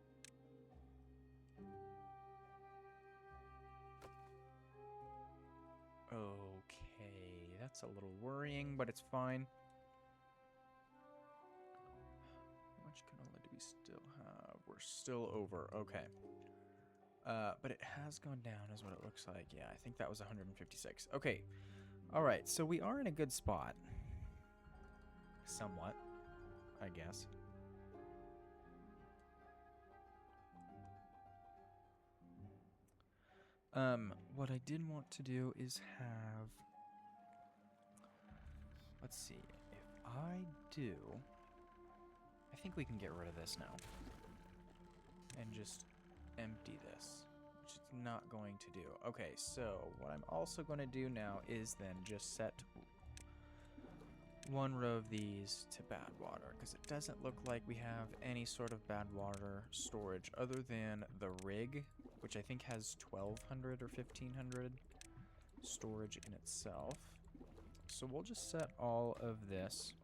Okay, that's a little worrying, but it's fine. How much canola do we still have? We're still over. Okay. But it has gone down is what it looks like. Yeah, I think that was 156. Okay. All right, so we are in a good spot. Somewhat, I guess. What I did want to do is have... Let's see. If I do... I think we can get rid of this now. And just empty this. Which it's not going to do. Okay, so what I'm also going to do now is then just set one row of these to bad water, because it doesn't look like we have any sort of bad water storage other than the rig, which I think has 1200 or 1500 storage in itself. So we'll just set all of this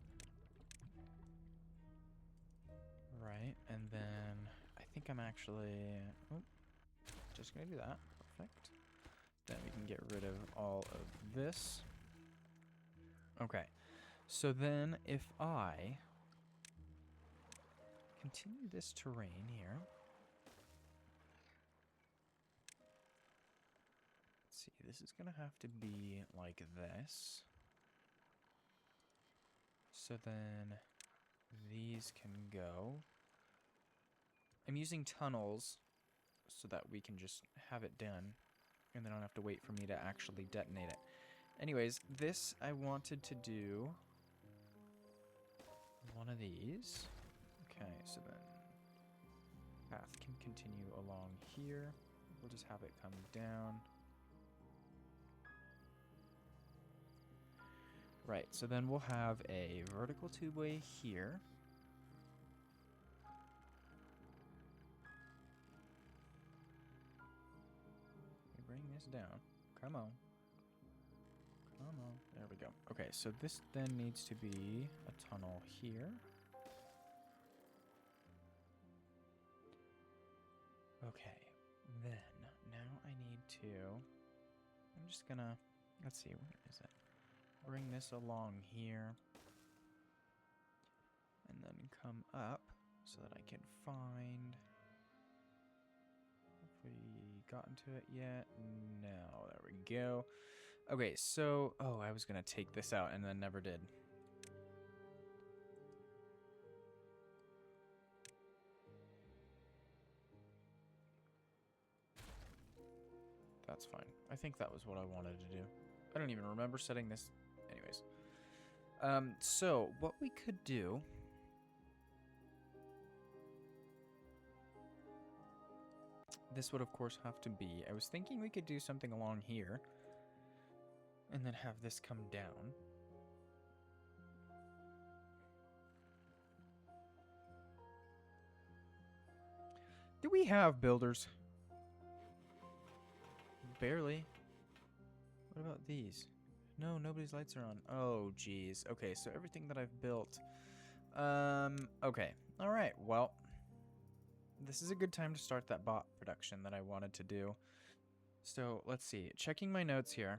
right, and then I think I'm actually just gonna do that. Perfect. Then we can get rid of all of this. Okay. So then, if I continue this terrain here, let's see, this is going to have to be like this. So then these can go. I'm using tunnels so that we can just have it done, and they don't have to wait for me to actually detonate it. Anyways, this I wanted to do one of these. Okay, so then path can continue along here. We'll just have it come down. Right, so then we'll have a vertical tubeway here. We bring this down. Come on. Come on. There we go. Okay, so this then needs to be a tunnel here. Okay, then now I need to... I'm just gonna... Let's see, where is it? Bring this along here. And then come up so that I can find... If we gotten to it yet? No, there we go. Okay, so, oh, I was gonna take this out and then never did. That's fine. I think that was what I wanted to do. I don't even remember setting this. Anyways. So what we could do. This would, of course, have to be. I was thinking we could do something along here. And then have this come down. Do we have builders? Barely. What about these? No, nobody's lights are on. Oh, geez. Okay, so everything that I've built. Okay. All right, well. This is a good time to start that bot production that I wanted to do. So, let's see. Checking my notes here.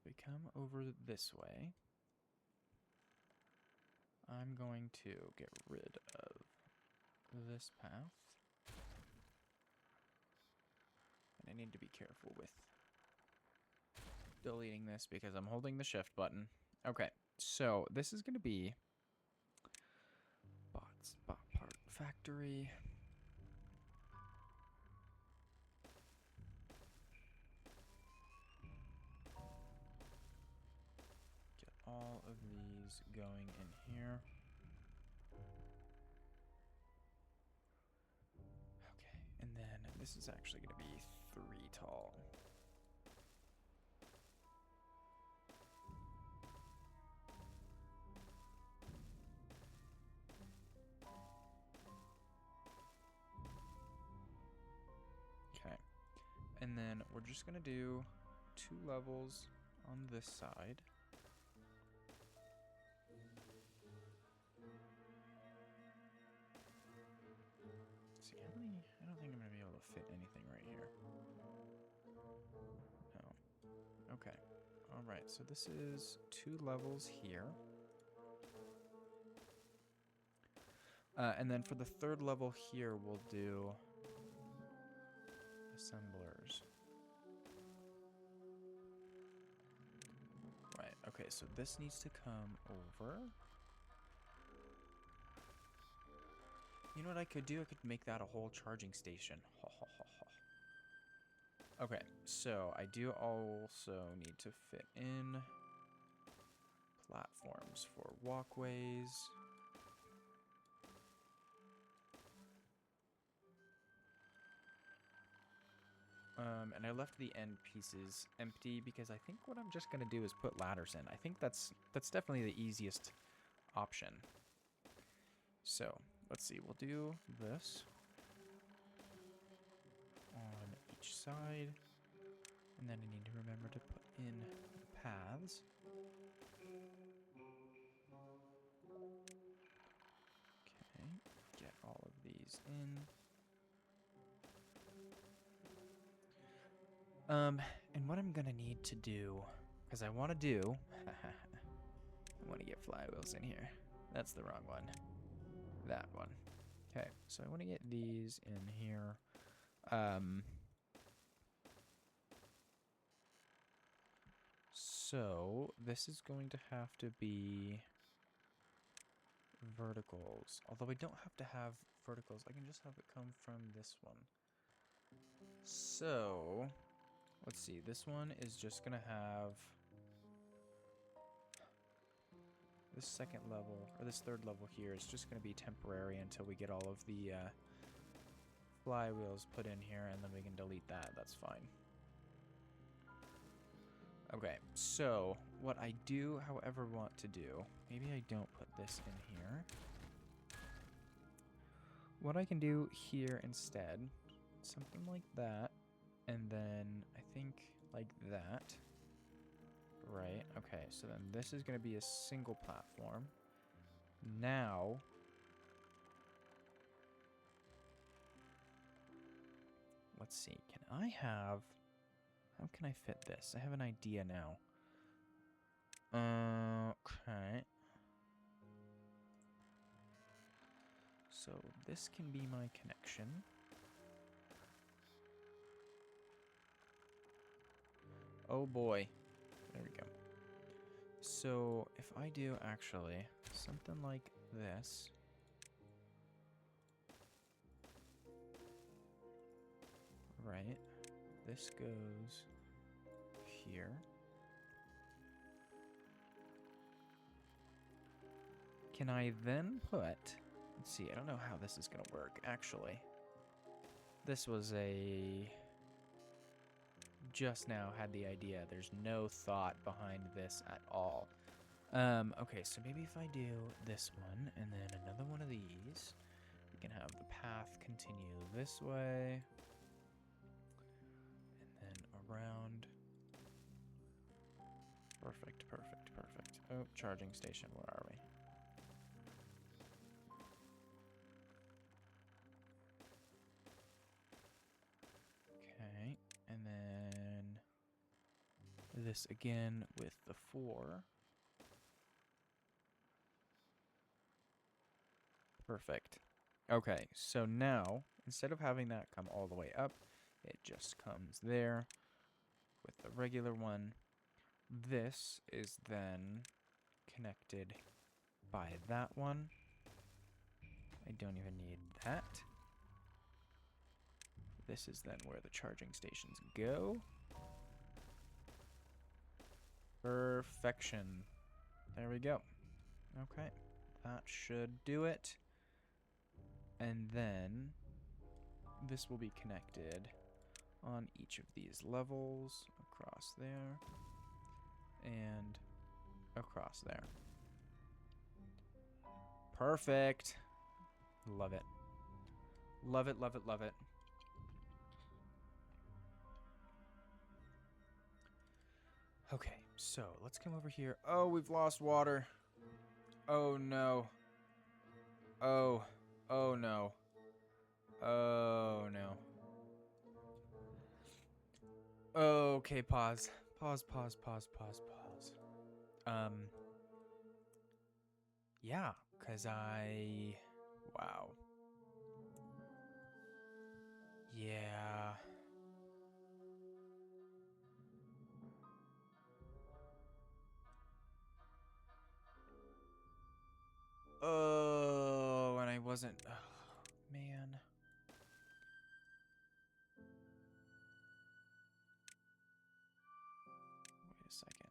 We come over this way. I'm going to get rid of this path. And I need to be careful with deleting this because I'm holding the shift button. Okay, so this is going to be bot part factory. Get all of these going in here. Okay, and then this is actually going to be 3 tall. Okay, and then we're just going to do 2 levels on this side. See, how many? I don't think I'm going to be able to fit anything right here. No. Okay. All right, so this is 2 levels here. And then for the 3rd level here, we'll do assemblers. Right, okay, so this needs to come over. You know what I could do? I could make that a whole charging station. Okay, so I do also need to fit in platforms for walkways. And I left the end pieces empty because I think what I'm just going to do is put ladders in. I think that's definitely the easiest option. So, let's see. We'll do this on each side. And then I need to remember to put in the paths. Okay, get all of these in. And what I'm gonna need to do, because I want to do, I want to get flywheels in here. That's the wrong one. That one. Okay, so I want to get these in here. So this is going to have to be verticals. Although I don't have to have verticals, I can just have it come from this one. So let's see, this one is just gonna have this 2nd level, or this 3rd level here is just gonna be temporary until we get all of the flywheels put in here, and then we can delete that. That's fine. Okay, so what I do, however, want to do, maybe I don't put this in here. What I can do here instead, something like that, and then I think like that. Right, okay, so then this is going to be a single platform. Now, let's see, can I have, how can I fit this? I have an idea now. Okay. So this can be my connection. Oh boy. There we go. So if I do actually something like this. Right. This goes here. Can I then put, let's see, I don't know how this is going to work, actually. This was just now had the idea. There's no thought behind this at all. Okay, so maybe if I do this one and then another one of these, we can have the path continue this way. And then around. Perfect, perfect, perfect. Oh, charging station, where are we? Okay, and then this again with the 4. Perfect. Okay, so now, instead of having that come all the way up, it just comes there with the regular one. This is then connected by that one. I don't even need that. This is then where the charging stations go. Perfection. There we go. Okay, that should do it. And then this will be connected on each of these levels across there and across there. Perfect. Love it. Love it, love it, love it. Okay, so let's come over here. Oh, we've lost water. Oh, no. Oh. Oh, no. Oh, no. Okay, pause. Pause, pause, pause, pause, pause. Yeah, because wow. Yeah. Oh, and I wasn't, oh, man. Wait a second.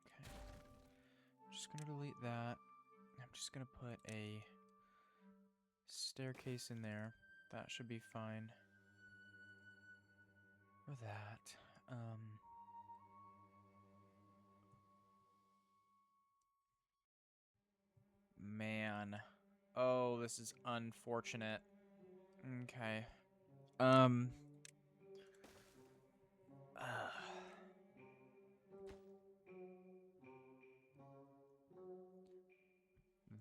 Okay. I'm just going to delete that. I'm just going to put a staircase in there. That should be fine. Or that. Man. Oh, this is unfortunate. Okay.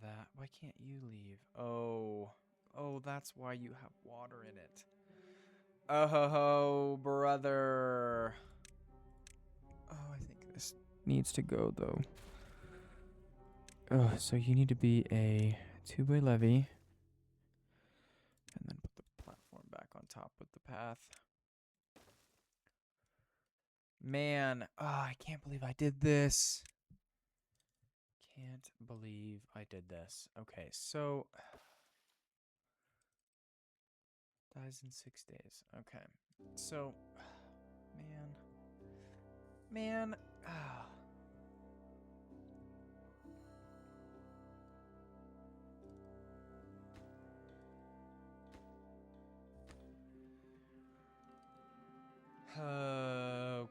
That. Why can't you leave? Oh. Oh, that's why you have water in it. Oh, brother. Oh, I think this needs to go, though. Oh, so you need to be a two-way levee. And then put the platform back on top with the path. Man, oh, I can't believe I did this. Can't believe I did this. Okay, so dies in 6 days. Okay, so man, ah.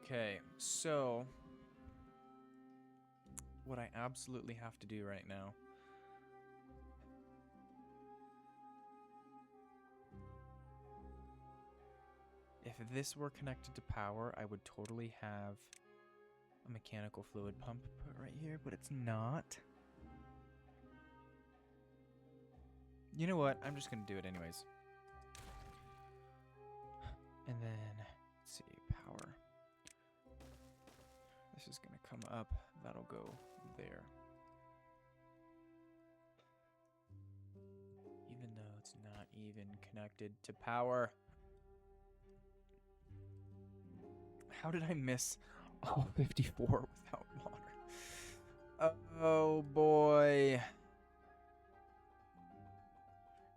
Okay, so what I absolutely have to do right now. If this were connected to power, I would totally have a mechanical fluid pump put right here, but it's not. You know what? I'm just going to do it anyways. And then, let's see, power. This is going to come up. That'll go there. Even though it's not even connected to power. How did I miss all 54 without water? Oh boy.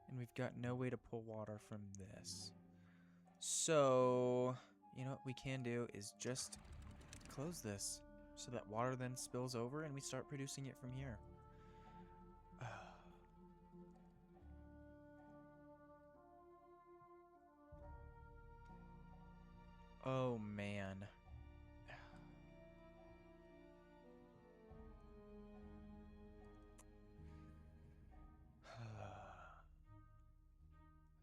And we've got no way to pull water from this. So, you know what we can do is just close this so that water then spills over and we start producing it from here. Oh man.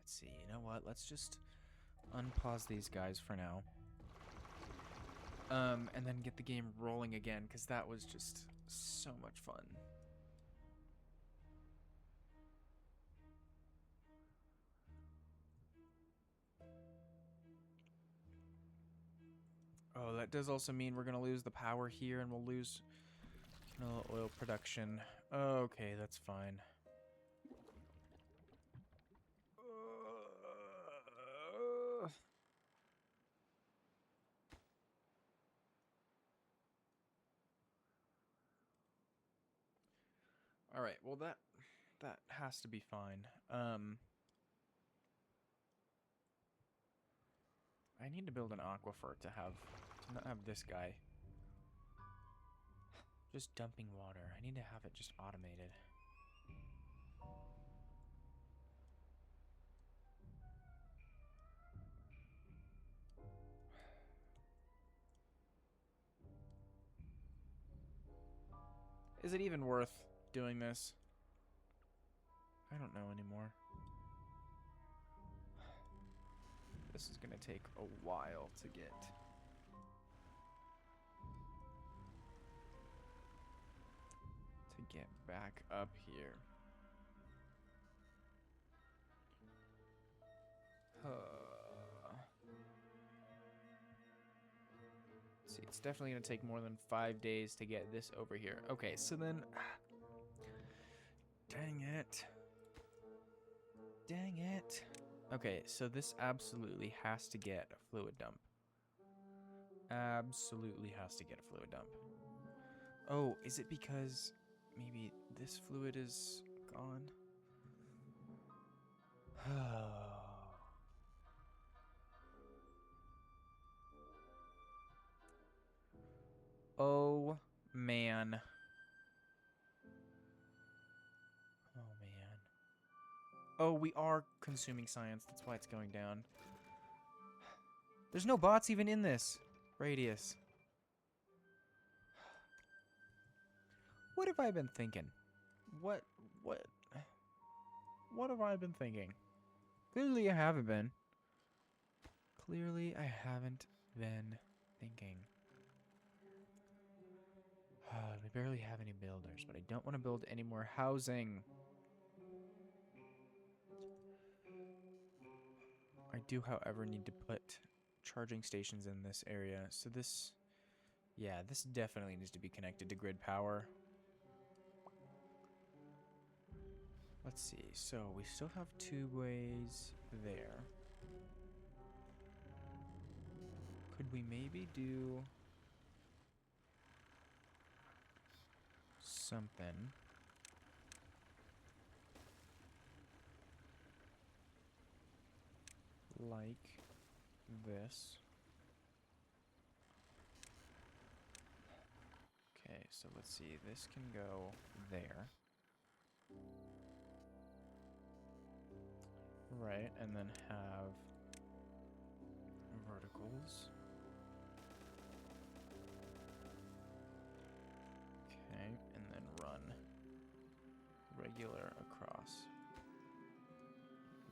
Let's see, you know what? Let's just unpause these guys for now. And then get the game rolling again, because that was just so much fun. Oh, that does also mean we're going to lose the power here, and we'll lose oil production. Okay, that's fine. All right, well that has to be fine. I need to build an aquifer to not have this guy just dumping water. I need to have it just automated. Is it even worth doing this? I don't know anymore. This is gonna take a while to get. Back up here. See, it's definitely gonna take more than 5 days to get this over here. Okay, so then, dang it. Dang it. Okay, so this absolutely has to get a fluid dump. Absolutely has to get a fluid dump. Oh, is it because maybe this fluid is gone? Oh, man. Oh, man. Oh, we are consuming science. That's why it's going down. There's no bots even in this radius. What have I been thinking? What have I been thinking? Clearly I haven't been. Clearly I haven't been thinking. We barely have any builders, but I don't want to build any more housing. I do, however, need to put charging stations in this area. So this, yeah, this definitely needs to be connected to grid power. Let's see. So we still have 2 ways there. Could we maybe do something like this? Okay, so let's see. This can go there. Right, and then have verticals. Okay, and then run regular across.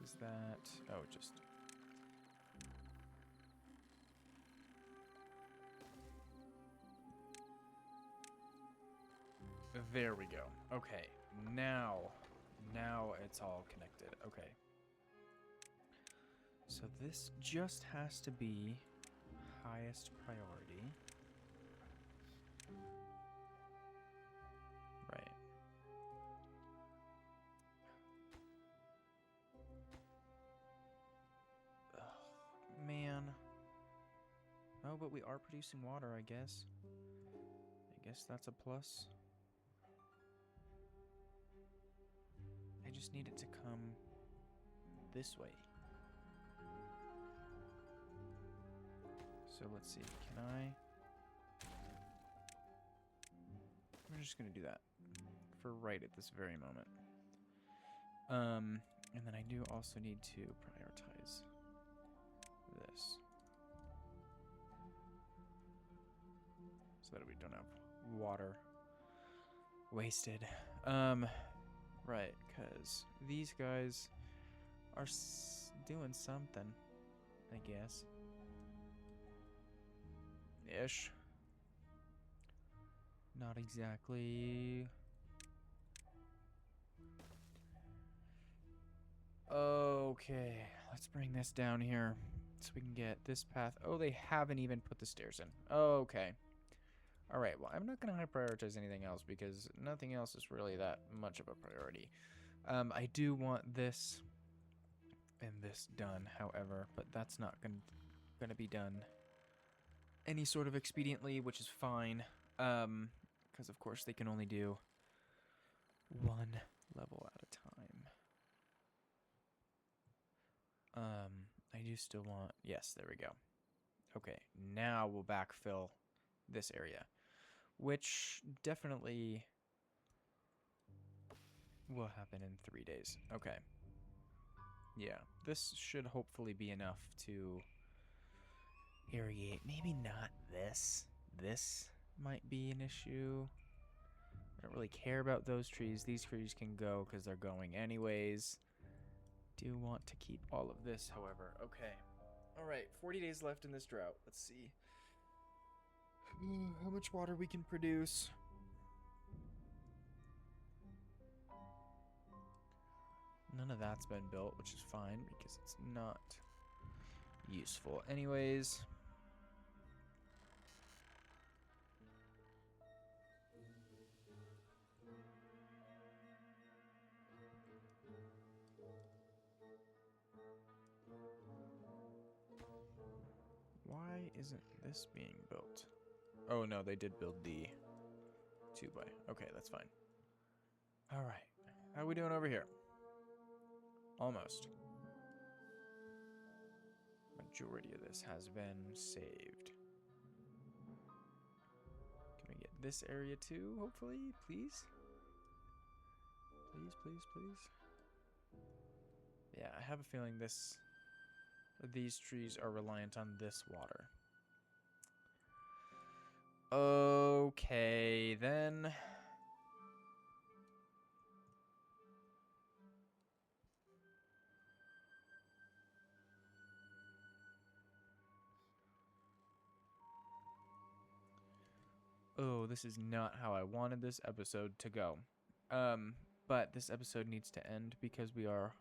Is that... oh, just... there we go. Okay, now it's all connected. Okay. So this just has to be highest priority. Right. Oh, but we are producing water, I guess. I guess that's a plus. I just need it to come this way. So let's see, can I? I'm just gonna do that for right at this very moment. And then I do also need to prioritize this. So that we don't have water wasted. Right, because these guys are doing something, I guess. Ish. Not exactly. Okay, let's bring this down here so we can get this path. Oh, they haven't even put the stairs in. Okay. All right, well, I'm not going to prioritize anything else because nothing else is really that much of a priority. I do want this and this done, however, but that's not going to be done any sort of expediently, which is fine. Because, of course, they can only do one level at a time. I do still want... Yes, there we go. Okay, now we'll backfill this area, which definitely will happen in 3 days. Okay. Yeah, this should hopefully be enough to irrigate. Maybe not this. This might be an issue. I don't really care about those trees. These trees can go because they're going anyways. Do want to keep all of this, however. Okay. All right, 40 days left in this drought. Let's see how much water we can produce. None of that's been built, which is fine because it's not useful anyways. Why isn't this being built? Oh no, they did build the 2x. Okay, that's fine. All right. How are we doing over here? Almost. Majority of this has been saved. Can we get this area too, hopefully? Please? Please, please, please. Yeah, I have a feeling these trees are reliant on this water. Okay, then. Oh, this is not how I wanted this episode to go. But this episode needs to end because we are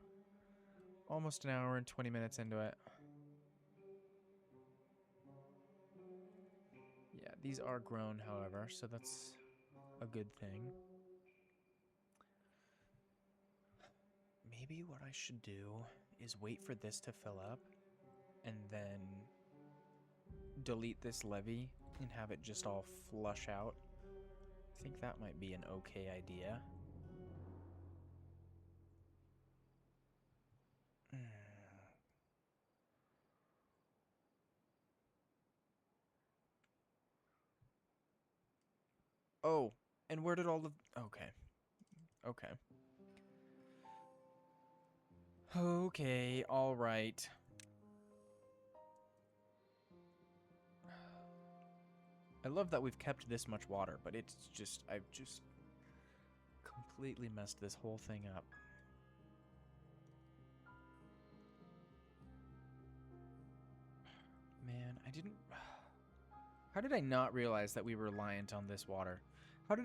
almost an hour and 20 minutes into it. Yeah, these are grown, however, so that's a good thing. Maybe what I should do is wait for this to fill up and then delete this levee and have it just all flush out. I think that might be an okay idea. Oh, and where did all the... Okay. Okay. Okay, alright. I love that we've kept this much water, but it's just... I've just completely messed this whole thing up. Man, I didn't... How did I not realize that we were reliant on this water?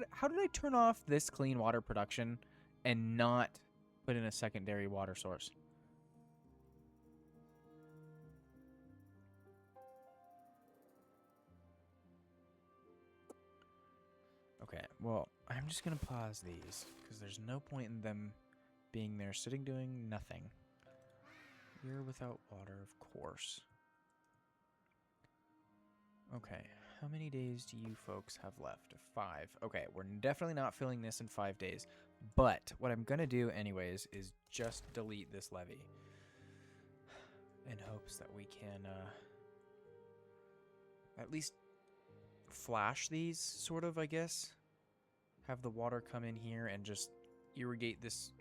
How did I turn off this clean water production and not put in a secondary water source? Okay, well, I'm just going to pause these because there's no point in them being there sitting doing nothing. You're without water, of course. Okay, how many days do you folks have left? 5. Okay, we're definitely not filling this in 5 days. But what I'm going to do anyways is just delete this levee. In hopes that we can at least flash these, sort of, I guess. Have the water come in here and just irrigate this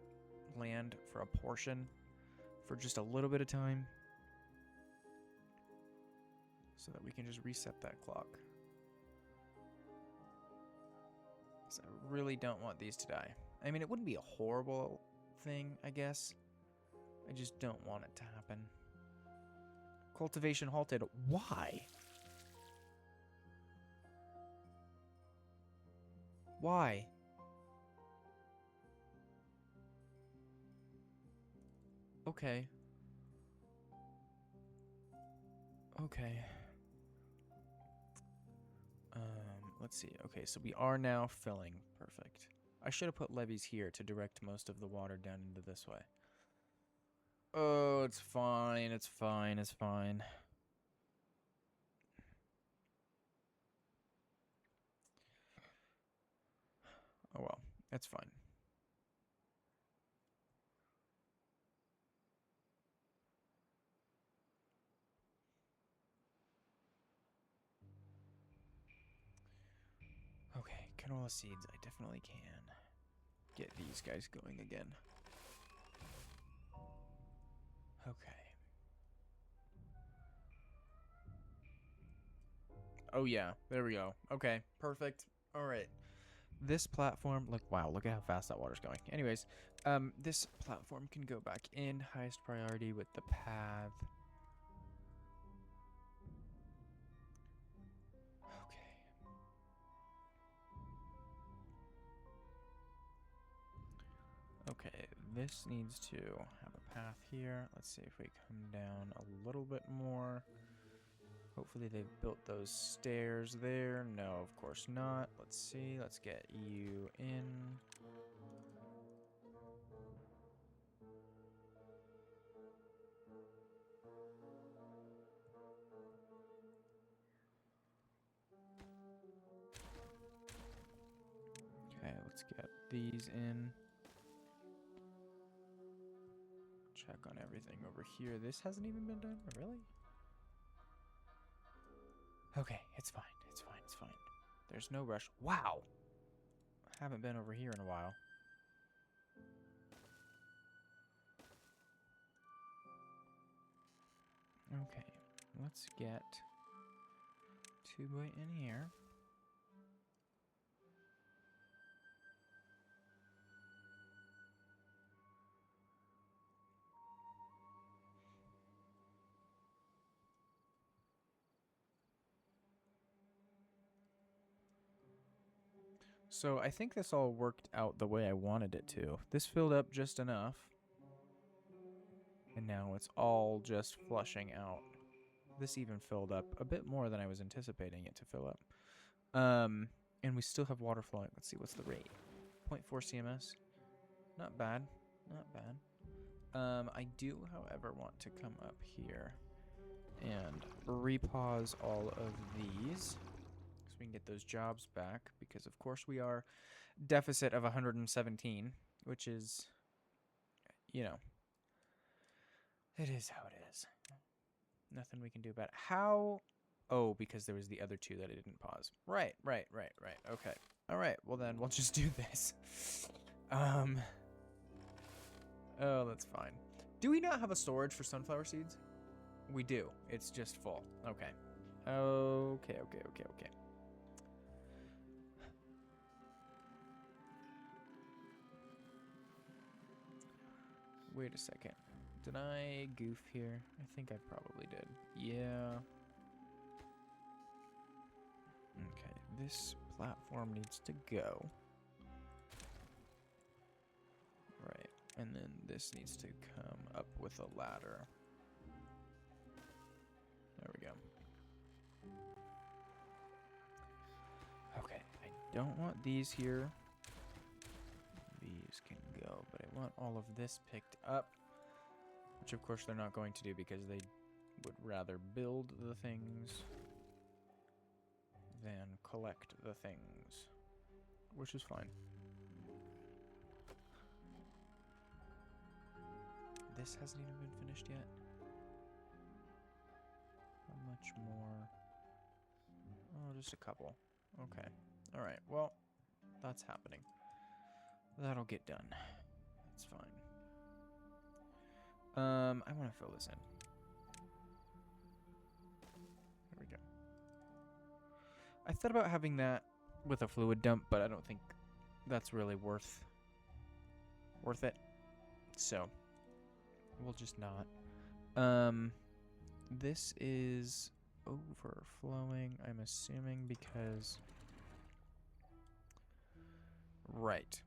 land for a portion for just a little bit of time. So that we can just reset that clock. So I really don't want these to die. I mean, it wouldn't be a horrible thing, I guess. I just don't want it to happen. Cultivation halted. Why? Why? Okay. Okay. Let's see. Okay, so we are now filling. Perfect. I should have put levees here to direct most of the water down into this way. Oh, it's fine. It's fine. It's fine. Oh well, it's fine. Okay, canola seeds. I definitely can get these guys going again. Okay. Oh yeah, there we go. Okay, perfect. All right. This platform, look, wow, look at how fast that water's going. Anyways, this platform can go back in highest priority with the path. Okay, this needs to have a path here. Let's see if we come down a little bit more. Hopefully they've built those stairs there. No, of course not. Let's see. Let's get you in. Okay, let's get these in. Check on everything over here. This hasn't even been done? Really? Okay, it's fine. It's fine. It's fine. There's no rush. Wow! Haven't been over here in a while. Okay, let's get 2-way in here. So I think this all worked out the way I wanted it to. This filled up just enough. And now it's all just flushing out. This even filled up a bit more than I was anticipating it to fill up. And we still have water flowing. Let's see, what's the rate? 0.4 CMS. Not bad. Not bad. I do, however, want to come up here and repause all of these so we can get those jobs back, because of course we are deficit of 117, which is, you know, it is how it is. Nothing we can do about it. How? Oh, because there was the other two that I didn't pause. Right. Okay. All right. Well, then we'll just do this. Oh, that's fine. Do we not have a storage for sunflower seeds? We do. It's just full. Okay. Okay. Wait a second. Did I goof here? I think I probably did. Yeah. Okay, this platform needs to go. Right, and then this needs to come up with a ladder. There we go. Okay, I don't want these here. These can go, but I want all of this picked up. Which of course they're not going to do because they would rather build the things. collect the things, which is fine. This hasn't even been finished yet. How much more? Oh, just a couple. Okay. Alright, well, that's happening. That'll get done. It's fine. I want to fill this in. There we go. I thought about having that with a fluid dump, but I don't think that's really worth it. So, we'll just not. This is overflowing, I'm assuming, because... Right.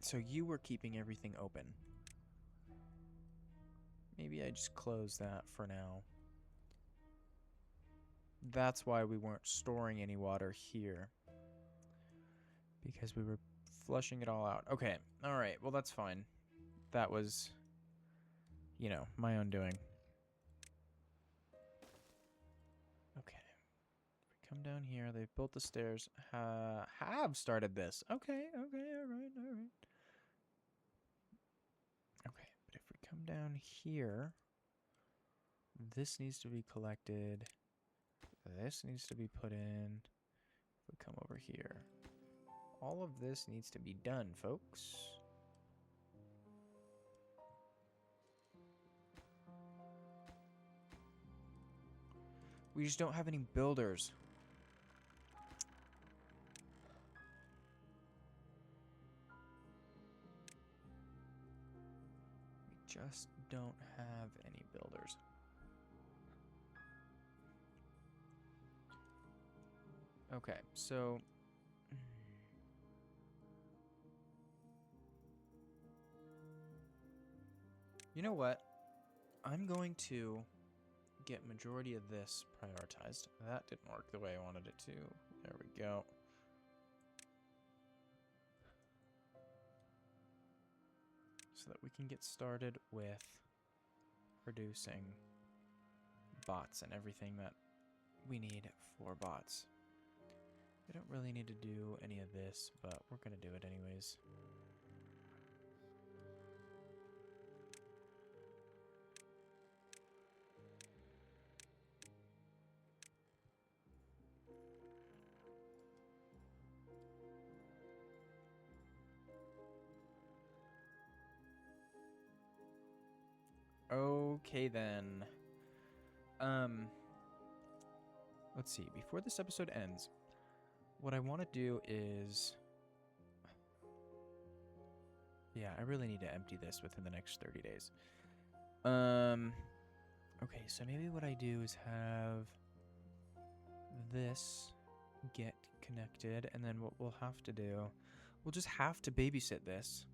So you were keeping everything open. Maybe I just close that for now. That's why we weren't storing any water here. Because we were flushing it all out. Okay, alright, well that's fine. That was, you know, my own doing. Okay. If we come down here, they've built the stairs. Have started this. Okay, alright. Okay, but if we come down here, this needs to be collected. This needs to be put in. If we come over here, all of this needs to be done, folks. We just don't have any builders. We just don't have any builders. Okay, so... You know what? I'm going to get majority of this prioritized. That didn't work the way I wanted it to. There we go. So that we can get started with producing bots and everything that we need for bots. We don't really need to do any of this, but we're going to do it anyways. Okay then. Let's see. Before this episode ends, what I want to do is... Yeah, I really need to empty this within the next 30 days. Okay, so maybe what I do is have this get connected, and then what we'll have to do, we'll just have to babysit this.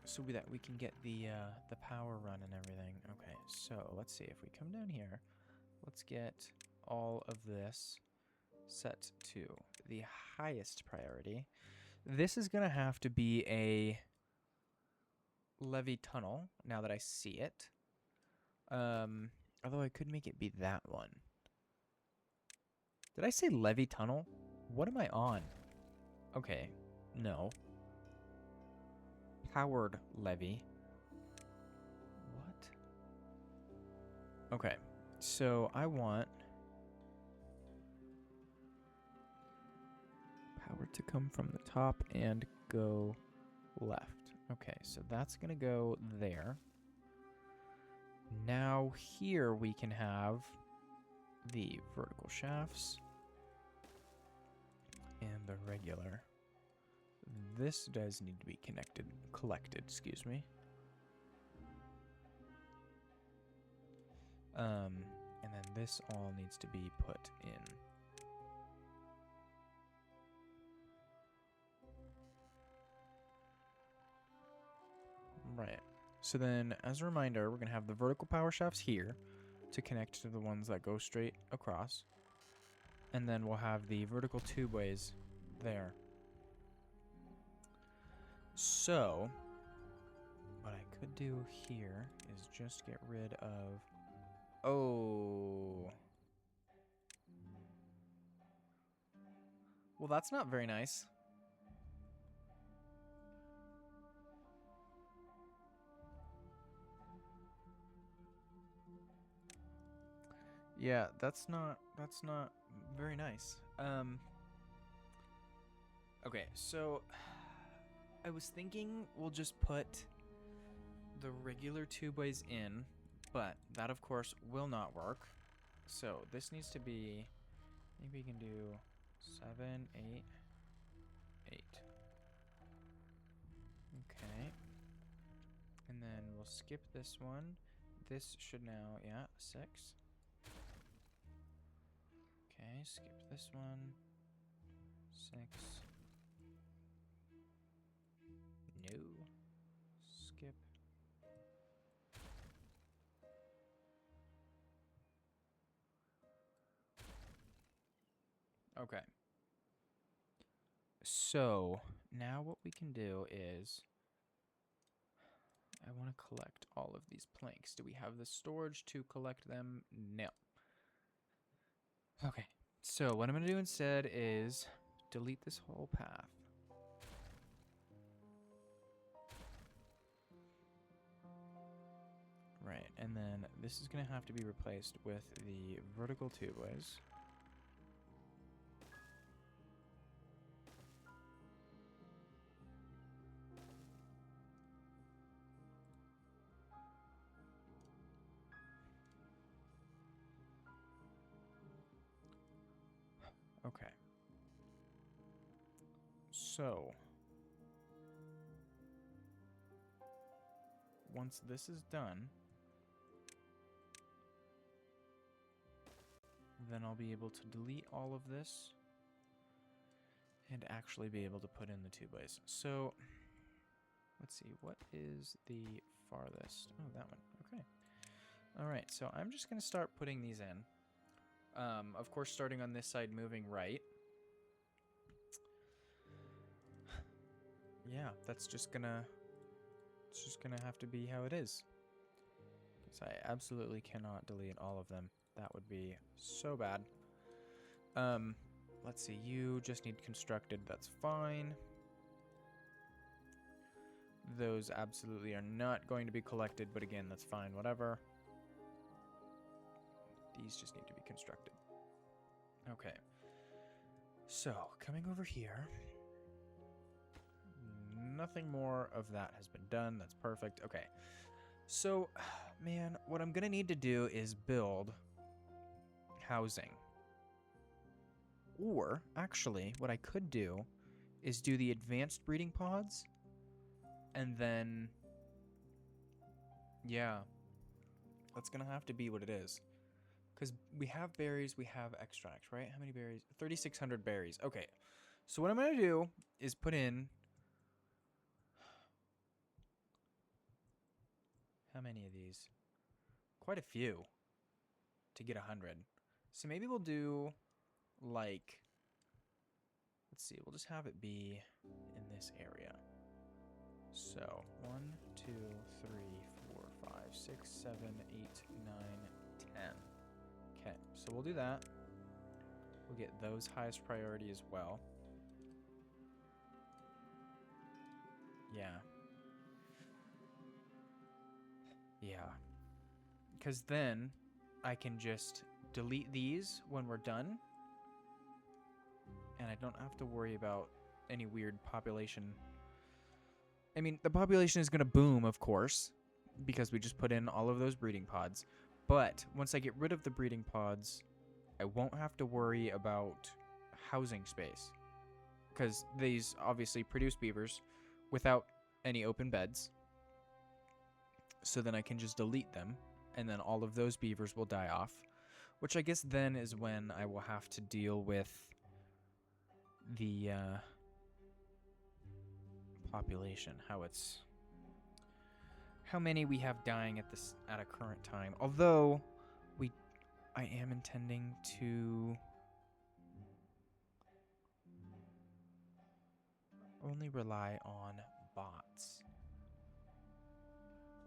So that we can get the power run and everything. Okay, so let's see. If we come down here, let's get all of this set to the highest priority. This is going to have to be a levee tunnel, now that I see it. Although I could make it be that one. Did I say levee tunnel? What am I on? Okay, no. Powered levee. What? Okay, so I want power to come from the top and go left. Okay, so that's gonna go there. Now here we can have the vertical shafts and the regular. This does need to be collected, excuse me. And then this all needs to be put in. Right. So then, as a reminder, we're going to have the vertical power shafts here to connect to the ones that go straight across. And then we'll have the vertical tubeways there. So, what I could do here is just get rid of... Oh. Well, that's not very nice. Yeah, that's not very nice. Okay, so I was thinking we'll just put the regular two-ways in, but that of course will not work. So this needs to be, maybe we can do 7, 8, 8. Okay. And then we'll skip this one. This should now, yeah, 6. Okay, skip this one. 6. No. Skip. Okay. So, now what we can do is, I want to collect all of these planks. Do we have the storage to collect them? No. Okay. So, what I'm going to do instead is delete this whole path. Right, and then this is going to have to be replaced with the vertical tubeways. Okay. So, once this is done, then I'll be able to delete all of this and actually be able to put in the tubeways. So, let's see, what is the farthest? Oh, that one. Okay. All right, so I'm just going to start putting these in. Of course, starting on this side, moving right. Yeah, it's just gonna have to be how it is. Because I absolutely cannot delete all of them. That would be so bad. Let's see, you just need constructed, that's fine. Those absolutely are not going to be collected, but again, that's fine, whatever. These just need to be constructed. Okay. So, coming over here. Nothing more of that has been done. That's perfect. Okay. So, man, what I'm going to need to do is build housing. Or, actually, what I could do is do the advanced breeding pods. And then, yeah, that's going to have to be what it is. Because we have berries, we have extracts, right? How many berries? 3,600 berries. Okay. So what I'm going to do is put in... How many of these? Quite a few to get 100. So maybe we'll do, like... Let's see, we'll just have it be in this area. So, 1, 2, 3, 4, 5, 6, 7, 8, 9, 10. Okay, so we'll do that. We'll get those highest priority as well. Yeah. Yeah. Because then I can just delete these when we're done. And I don't have to worry about any weird population. I mean, the population is going to boom, of course, because we just put in all of those breeding pods. But once I get rid of the breeding pods, I won't have to worry about housing space. Because these obviously produce beavers without any open beds. So then I can just delete them, and then all of those beavers will die off. Which I guess then is when I will have to deal with the population, how many we have dying at a current time. Although I am intending to only rely on bots.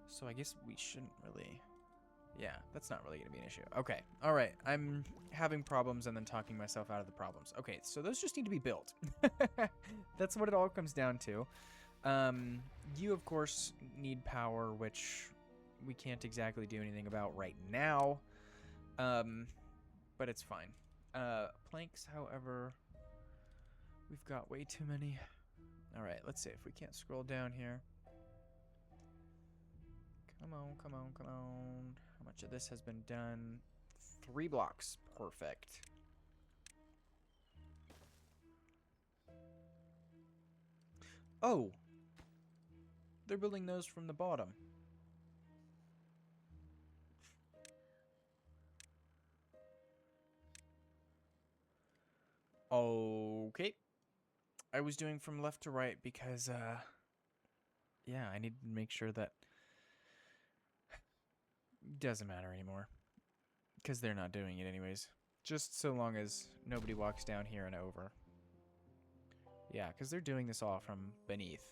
So I guess we shouldn't really Yeah, that's not really going to be an issue. Okay, all right. I'm having problems and then talking myself out of the problems. Okay, so those just need to be built. That's what it all comes down to. You, of course, need power, which we can't exactly do anything about right now. But it's fine. Planks, however, we've got way too many. All right, let's see if we can't scroll down here. Come on, come on, come on. How much of this has been done? 3 blocks. Perfect. Oh! They're building those from the bottom. Okay. I was doing from left to right because, yeah, I need to make sure that... Doesn't matter anymore. Because they're not doing it anyways. Just so long as nobody walks down here and over. Yeah, because they're doing this all from beneath.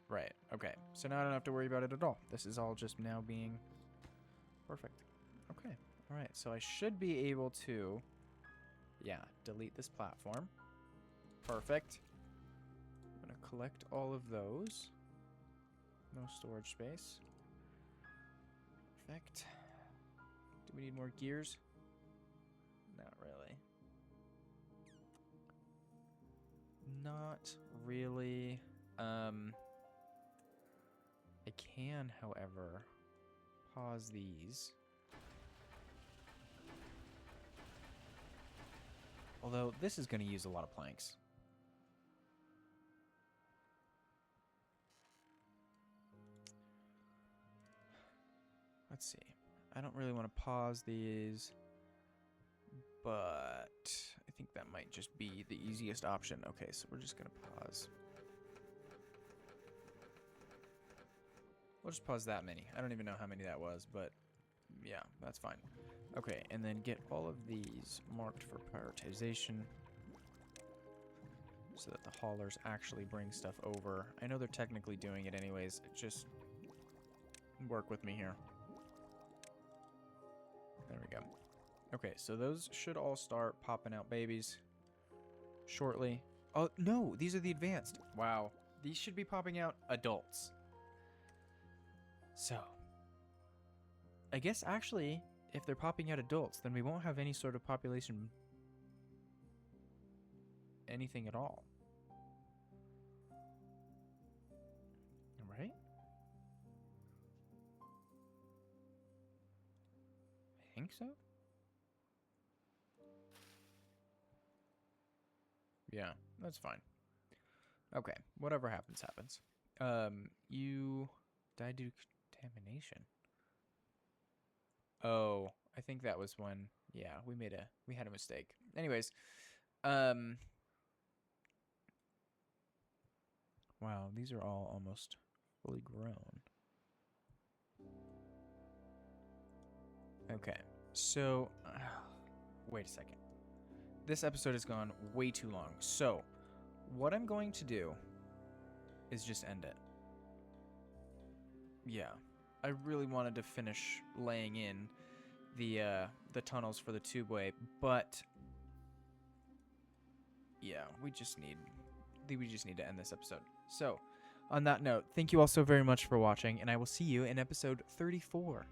Right, okay. So now I don't have to worry about it at all. This is all just now being perfect. Okay, alright. So I should be able to, yeah, delete this platform. Perfect. I'm going to collect all of those. No storage space. Perfect. Do we need more gears? Not really. Not really. I can, however, pause these. Although this is going to use a lot of planks. Let's see. I don't really want to pause these, but I think that might just be the easiest option. Okay, so we're just going to pause. We'll just pause that many. I don't even know how many that was, but yeah, that's fine. Okay, and then get all of these marked for prioritization so that the haulers actually bring stuff over. I know they're technically doing it anyways. Just work with me here. There we go. Okay, so those should all start popping out babies shortly. Oh, no, these are the advanced. Wow. These should be popping out adults. So, I guess actually, if they're popping out adults, then we won't have any sort of population anything at all. Right? I think so. Yeah, that's fine. Okay, whatever happens, happens. Did I do contamination? Oh, I think that was when, yeah, we had a mistake. Anyways, wow, these are all almost fully grown. Okay, so, wait a second. This episode has gone way too long. So, what I'm going to do is just end it. Yeah, I really wanted to finish laying in the tunnels for the tubeway, but yeah, we just need to end this episode. So, on that note, thank you all so very much for watching, and I will see you in episode 34.